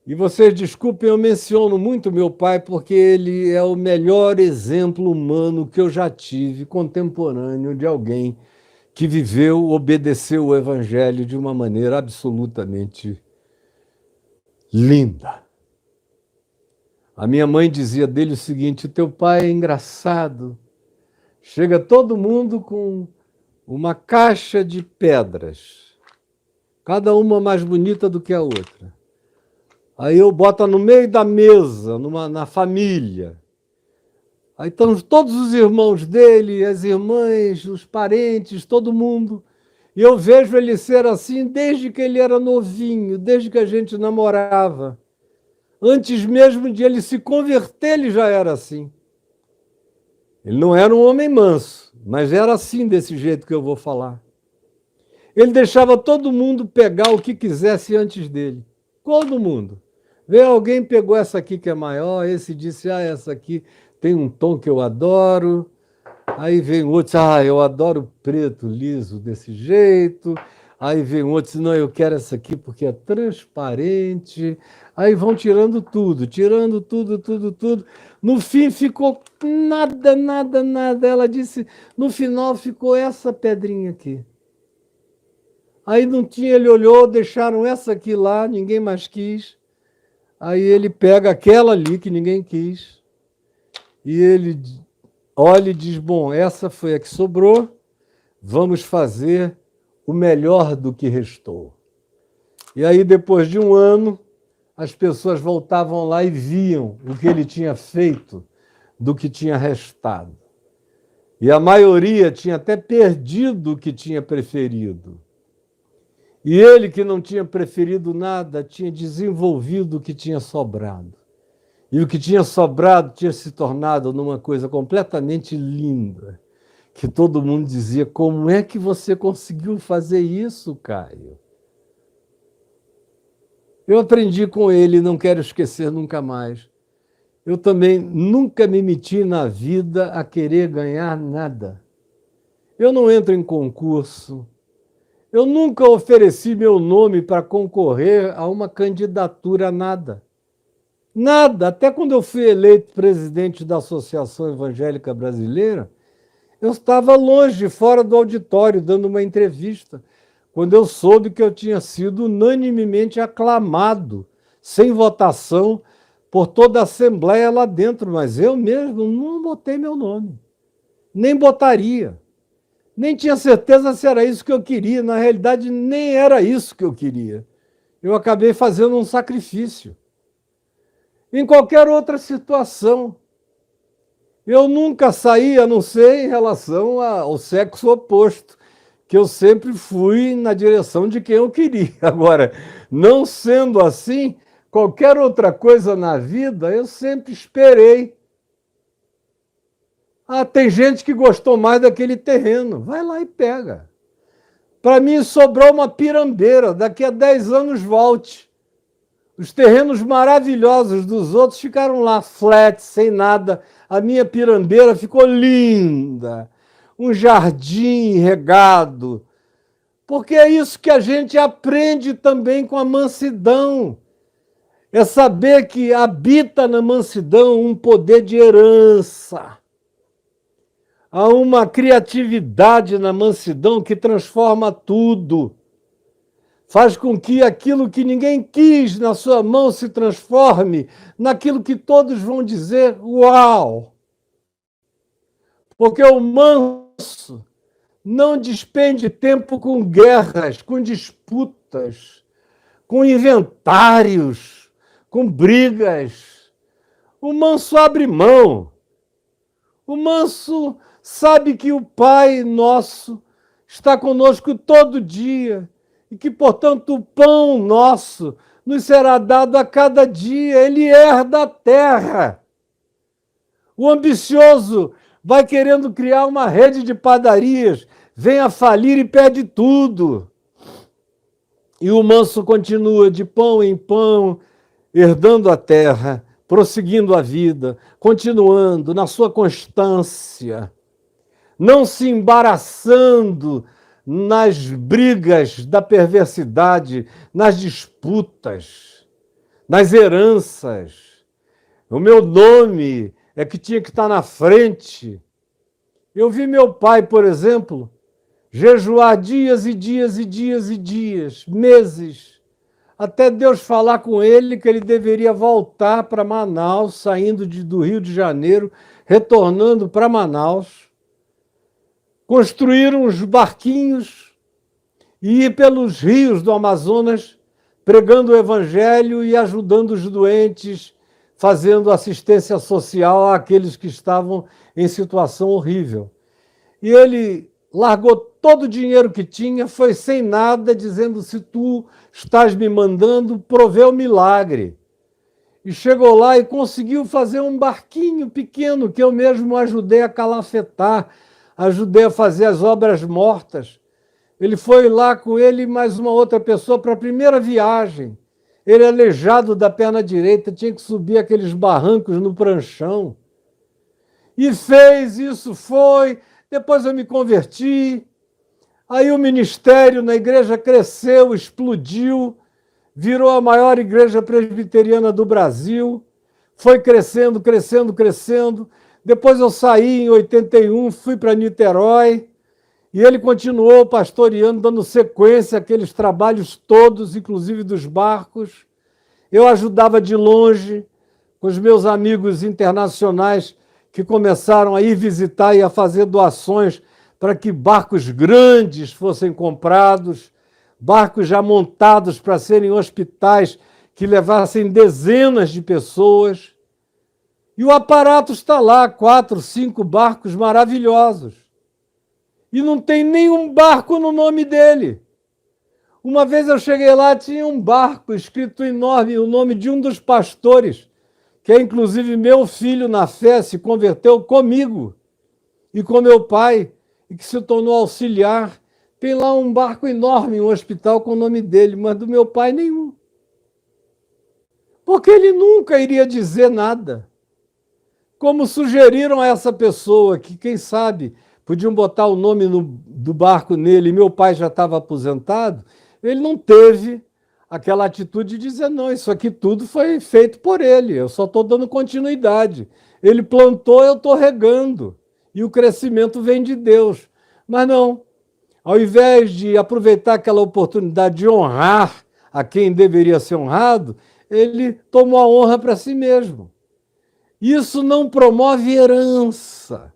E vocês desculpem, eu menciono muito meu pai, porque ele é o melhor exemplo humano que eu já tive, contemporâneo de alguém que viveu, obedeceu o Evangelho de uma maneira absolutamente linda. A minha mãe dizia dele o seguinte: teu pai é engraçado. Chega todo mundo com uma caixa de pedras, cada uma mais bonita do que a outra. Aí eu boto no meio da mesa, na família. Aí estão todos os irmãos dele, as irmãs, os parentes, todo mundo. E eu vejo ele ser assim desde que ele era novinho, desde que a gente namorava. Antes mesmo de ele se converter, ele já era assim. Ele não era um homem manso, mas era assim, desse jeito que eu vou falar. Ele deixava todo mundo pegar o que quisesse antes dele. Todo mundo. Vê, alguém pegou essa aqui que é maior, esse disse: essa aqui tem um tom que eu adoro. Aí vem outro: eu adoro preto, liso, desse jeito. Aí vem outro: não, eu quero essa aqui porque é transparente. Aí vão tirando tudo, tudo. No fim ficou nada. Ela disse, no final ficou essa pedrinha aqui. Aí não tinha, ele olhou, deixaram essa aqui lá, ninguém mais quis. Aí ele pega aquela ali que ninguém quis. E ele olha e diz: bom, essa foi a que sobrou, vamos fazer o melhor do que restou. E aí, depois de um ano, as pessoas voltavam lá e viam o que ele tinha feito do que tinha restado. E a maioria tinha até perdido o que tinha preferido. E ele, que não tinha preferido nada, tinha desenvolvido o que tinha sobrado. E o que tinha sobrado tinha se tornado numa coisa completamente linda, que todo mundo dizia: como é que você conseguiu fazer isso, Caio? Eu aprendi com ele, não quero esquecer nunca mais. Eu também nunca me meti na vida a querer ganhar nada. Eu não entro em concurso. Eu nunca ofereci meu nome para concorrer a uma candidatura a nada. Nada. Até quando eu fui eleito presidente da Associação Evangélica Brasileira, eu estava longe, fora do auditório, dando uma entrevista, quando eu soube que eu tinha sido unanimemente aclamado, sem votação, por toda a Assembleia lá dentro, mas eu mesmo não botei meu nome, nem botaria, nem tinha certeza se era isso que eu queria, na realidade nem era isso que eu queria. eu acabei fazendo um sacrifício. Em qualquer outra situação, eu nunca saí, a não ser em relação ao sexo oposto, que eu sempre fui na direção de quem eu queria. Agora, não sendo assim, qualquer outra coisa na vida, eu sempre esperei. Ah, tem gente que gostou mais daquele terreno. Vai lá e pega. Para mim, sobrou uma pirambeira. Daqui a 10 anos, volte. Os terrenos maravilhosos dos outros ficaram lá, flat, sem nada. A minha pirambeira ficou linda. Um jardim regado. Porque é isso que a gente aprende também com a mansidão. É saber que habita na mansidão um poder de herança. Há uma criatividade na mansidão que transforma tudo. Faz com que aquilo que ninguém quis na sua mão se transforme naquilo que todos vão dizer, uau! Porque o manso não despende tempo com guerras, com disputas, com inventários, com brigas. O manso abre mão. O manso sabe que o Pai nosso está conosco todo dia e que, portanto, o pão nosso nos será dado a cada dia. Ele herda a terra. O ambicioso vai querendo criar uma rede de padarias, vem a falir e perde tudo. E o manso continua de pão em pão, herdando a terra, prosseguindo a vida, continuando na sua constância, não se embaraçando nas brigas da perversidade, nas disputas, nas heranças. O meu nome é que tinha que estar na frente. Eu vi meu pai, por exemplo, jejuar dias e dias e dias e dias, meses, até Deus falar com ele que ele deveria voltar para Manaus, saindo do Rio de Janeiro, retornando para Manaus. Construíram uns barquinhos e ir pelos rios do Amazonas, pregando o evangelho e ajudando os doentes, fazendo assistência social àqueles que estavam em situação horrível. E ele largou todo o dinheiro que tinha, foi sem nada, dizendo, se tu estás me mandando, provê o milagre. E chegou lá e conseguiu fazer um barquinho pequeno, que eu mesmo ajudei a calafetar, ajudei a fazer as obras mortas. Ele foi lá com ele e mais uma outra pessoa para a primeira viagem. Ele, aleijado da perna direita, tinha que subir aqueles barrancos no pranchão. E fez isso, foi. Depois eu me converti. Aí o ministério na igreja cresceu, explodiu, virou a maior igreja presbiteriana do Brasil. Foi crescendo, crescendo, crescendo. Depois eu saí em 81, fui para Niterói. E ele continuou pastoreando, dando sequência àqueles trabalhos todos, inclusive dos barcos. Eu ajudava de longe, com os meus amigos internacionais que começaram a ir visitar e a fazer doações para que barcos grandes fossem comprados, barcos já montados para serem hospitais que levassem dezenas de pessoas. E o aparato está lá, 4, 5 barcos maravilhosos. E não tem nenhum barco no nome dele. Uma vez eu cheguei lá, tinha um barco escrito enorme, o nome de um dos pastores, que é inclusive meu filho na fé, se converteu comigo e com meu pai, e que se tornou auxiliar. Tem lá um barco enorme, um hospital com o nome dele, mas do meu pai nenhum. Porque ele nunca iria dizer nada. Como sugeriram a essa pessoa, que quem sabe podiam botar o nome do barco nele, e meu pai já estava aposentado, ele não teve aquela atitude de dizer, não, isso aqui tudo foi feito por ele, eu só estou dando continuidade. Ele plantou, eu estou regando, e o crescimento vem de Deus. Mas não, ao invés de aproveitar aquela oportunidade de honrar a quem deveria ser honrado, ele tomou a honra para si mesmo. Isso não promove herança.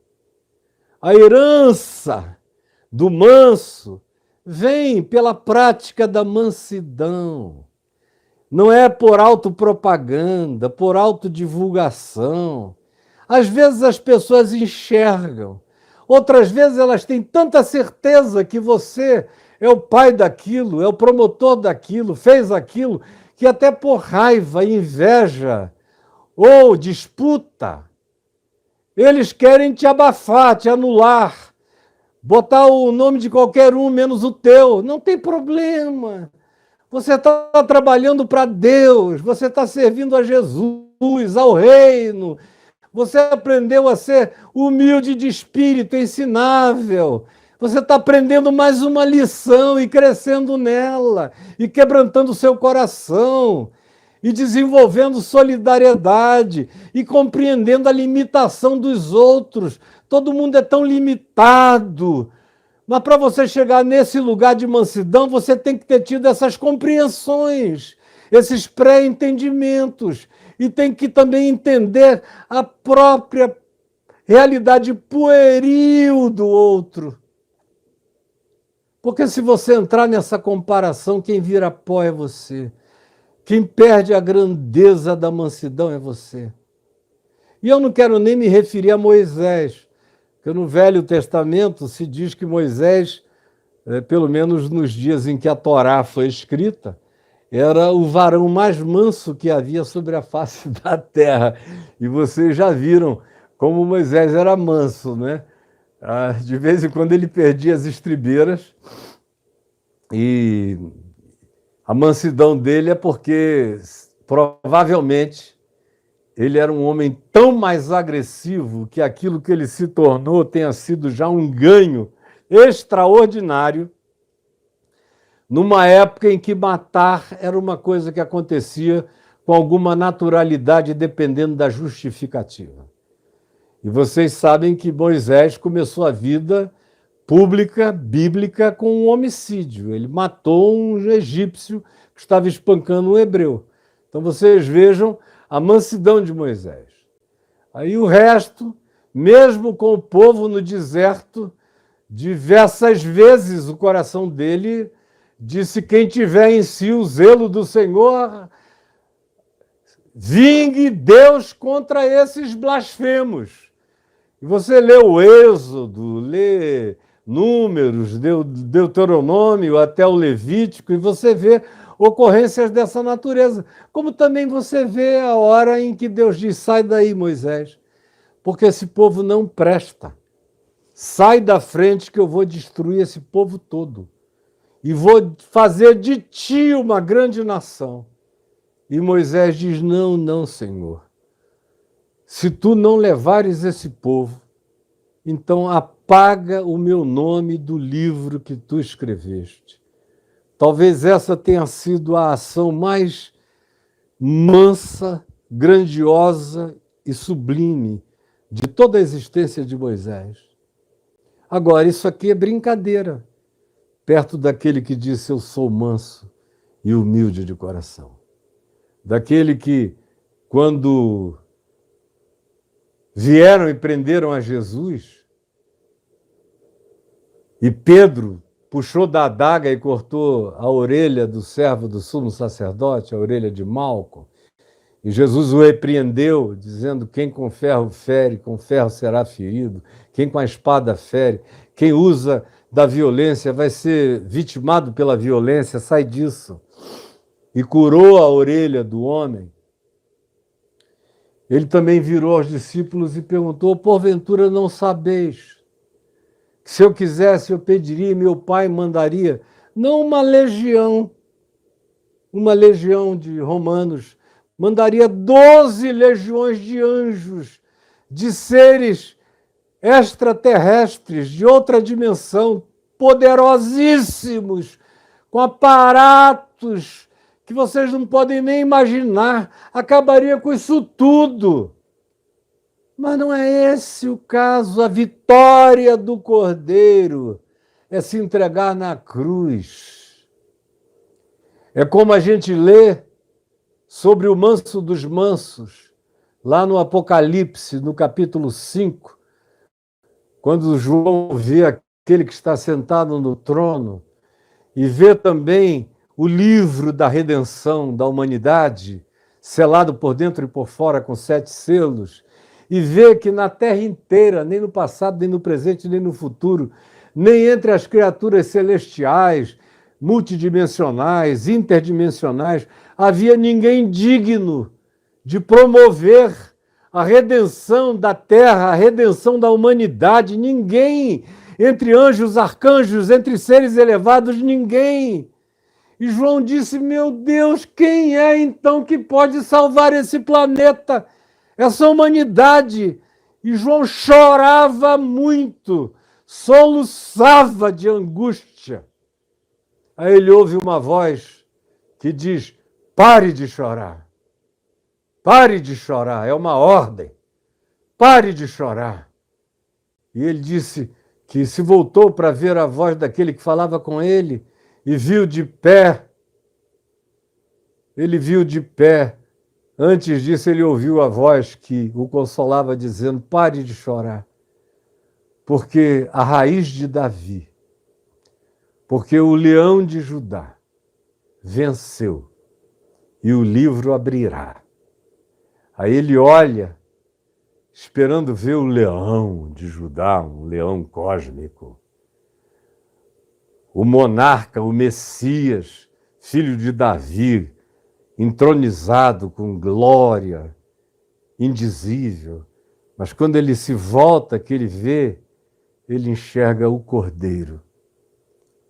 A herança do manso vem pela prática da mansidão. Não é por autopropaganda, por autodivulgação. Às vezes as pessoas enxergam, outras vezes elas têm tanta certeza que você é o pai daquilo, é o promotor daquilo, fez aquilo, que até por raiva, inveja ou disputa, eles querem te abafar, te anular, botar o nome de qualquer um menos o teu. Não tem problema. Você está trabalhando para Deus, você está servindo a Jesus, ao reino. Você aprendeu a ser humilde de espírito, ensinável. Você está aprendendo mais uma lição e crescendo nela, e quebrantando o seu coração, e desenvolvendo solidariedade, e compreendendo a limitação dos outros. Todo mundo é tão limitado. Mas para você chegar nesse lugar de mansidão, você tem que ter tido essas compreensões, esses pré-entendimentos, e tem que também entender a própria realidade pueril do outro. Porque se você entrar nessa comparação, quem vira pó é você. Quem perde a grandeza da mansidão é você. E eu não quero nem me referir a Moisés, porque no Velho Testamento se diz que Moisés, pelo menos nos dias em que a Torá foi escrita, era o varão mais manso que havia sobre a face da terra. E vocês já viram como Moisés era manso, né? De vez em quando ele perdia as estribeiras, e a mansidão dele é porque provavelmente ele era um homem tão mais agressivo que aquilo que ele se tornou tenha sido já um ganho extraordinário, numa época em que matar era uma coisa que acontecia com alguma naturalidade, dependendo da justificativa. E vocês sabem que Moisés começou a vida pública, bíblica, com um homicídio. Ele matou um egípcio que estava espancando um hebreu. Então vocês vejam a mansidão de Moisés. Aí o resto, mesmo com o povo no deserto, diversas vezes o coração dele disse: quem tiver em si o zelo do Senhor, vingue Deus contra esses blasfemos. E você lê o Êxodo, lê Números, Deuteronômio, até o Levítico, e você vê ocorrências dessa natureza. Como também você vê a hora em que Deus diz: sai daí, Moisés, porque esse povo não presta. Sai da frente que eu vou destruir esse povo todo. E vou fazer de ti uma grande nação. E Moisés diz: não, não, Senhor. Se tu não levares esse povo, então apaga o meu nome do livro que tu escreveste. Talvez essa tenha sido a ação mais mansa, grandiosa e sublime de toda a existência de Moisés. Agora, isso aqui é brincadeira, perto daquele que disse: eu sou manso e humilde de coração. Daquele que, quando vieram e prenderam a Jesus, e Pedro puxou da adaga e cortou a orelha do servo do sumo sacerdote, a orelha de Malco, e Jesus o repreendeu, dizendo: quem com ferro fere, com ferro será ferido, quem com a espada fere, quem usa da violência vai ser vitimado pela violência, sai disso. E curou a orelha do homem. Ele também virou aos discípulos e perguntou: porventura não sabeis que se eu quisesse eu pediria e meu pai mandaria, não uma legião de romanos, mandaria 12 legiões de anjos, de seres extraterrestres, de outra dimensão, poderosíssimos, com aparatos que vocês não podem nem imaginar, acabaria com isso tudo. Mas não é esse o caso. A vitória do Cordeiro é se entregar na cruz. É como a gente lê sobre o manso dos mansos, lá no Apocalipse, no capítulo 5, quando João vê aquele que está sentado no trono e vê também o livro da redenção da humanidade, selado por dentro e por fora com 7 selos, e vê que na terra inteira, nem no passado, nem no presente, nem no futuro, nem entre as criaturas celestiais, multidimensionais, interdimensionais, havia ninguém digno de promover a redenção da terra, a redenção da humanidade. Ninguém, entre anjos, arcanjos, entre seres elevados, ninguém. E João disse: meu Deus, quem é então que pode salvar esse planeta, essa humanidade? E João chorava muito, soluçava de angústia. Aí ele ouve uma voz que diz: pare de chorar. Pare de chorar, é uma ordem. Pare de chorar. E ele disse que se voltou para ver a voz daquele que falava com ele e viu de pé. Ele viu de pé. Antes disso, ele ouviu a voz que o consolava, dizendo: pare de chorar, porque a raiz de Davi, porque o leão de Judá venceu e o livro abrirá. Aí ele olha, esperando ver o leão de Judá, um leão cósmico, o monarca, o Messias, filho de Davi, entronizado com glória indizível. Mas quando ele se volta, que ele vê, ele enxerga o cordeiro,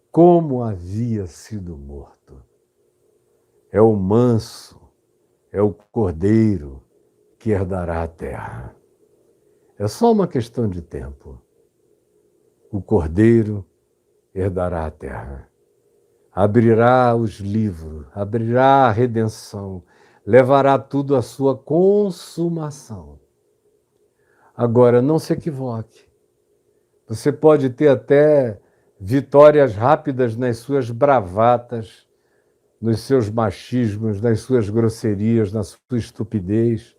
como havia sido morto. É o manso, é o cordeiro que herdará a terra. É só uma questão de tempo. O cordeiro herdará a terra. Abrirá os livros, abrirá a redenção, levará tudo à sua consumação. Agora, não se equivoque. Você pode ter até vitórias rápidas nas suas bravatas, nos seus machismos, nas suas grosserias, na sua estupidez.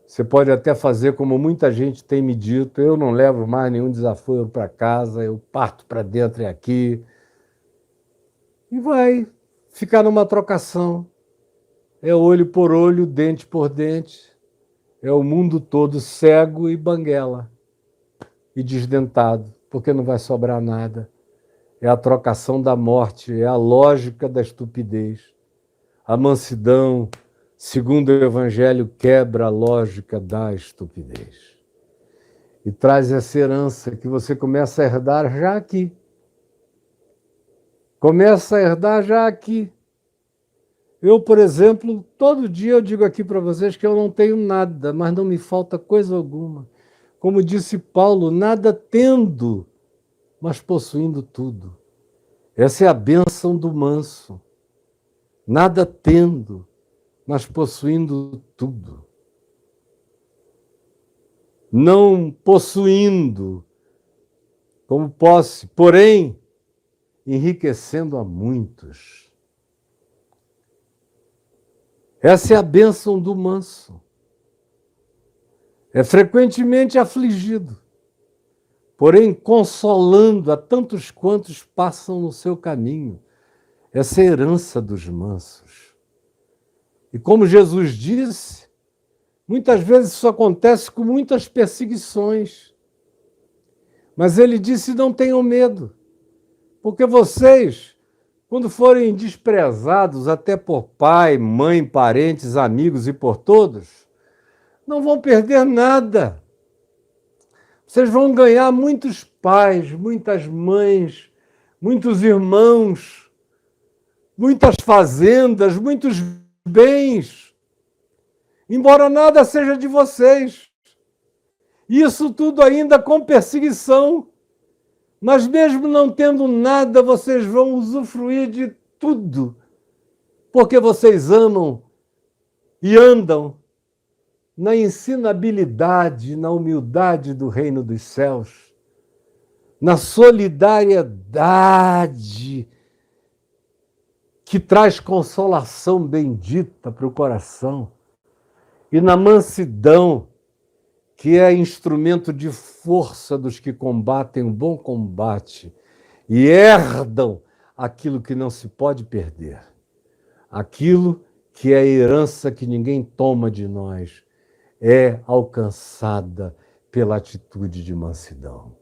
Você pode até fazer como muita gente tem me dito: eu não levo mais nenhum desaforo para casa, eu parto para dentro e aqui. E vai ficar numa trocação. É olho por olho, dente por dente. É o mundo todo cego e banguela. E desdentado, porque não vai sobrar nada. É a trocação da morte, é a lógica da estupidez. A mansidão, segundo o Evangelho, quebra a lógica da estupidez. E traz essa herança que você começa a herdar já aqui. Começa a herdar já aqui. Eu, por exemplo, todo dia eu digo aqui para vocês que eu não tenho nada, mas não me falta coisa alguma. Como disse Paulo, nada tendo, mas possuindo tudo. Essa é a bênção do manso. Nada tendo, mas possuindo tudo. Não possuindo como posse, porém, enriquecendo a muitos. Essa é a bênção do manso. É frequentemente afligido, porém consolando a tantos quantos passam no seu caminho. Essa é a herança dos mansos. E como Jesus disse, muitas vezes isso acontece com muitas perseguições. Mas ele disse: não tenham medo, porque vocês, quando forem desprezados até por pai, mãe, parentes, amigos e por todos, não vão perder nada. Vocês vão ganhar muitos pais, muitas mães, muitos irmãos, muitas fazendas, muitos bens, embora nada seja de vocês. Isso tudo ainda com perseguição. Mas mesmo não tendo nada, vocês vão usufruir de tudo, porque vocês amam e andam na ensinabilidade, na humildade do reino dos céus, na solidariedade que traz consolação bendita para o coração, e na mansidão, que é instrumento de força dos que combatem o bom combate e herdam aquilo que não se pode perder, aquilo que é a herança que ninguém toma de nós, é alcançada pela atitude de mansidão.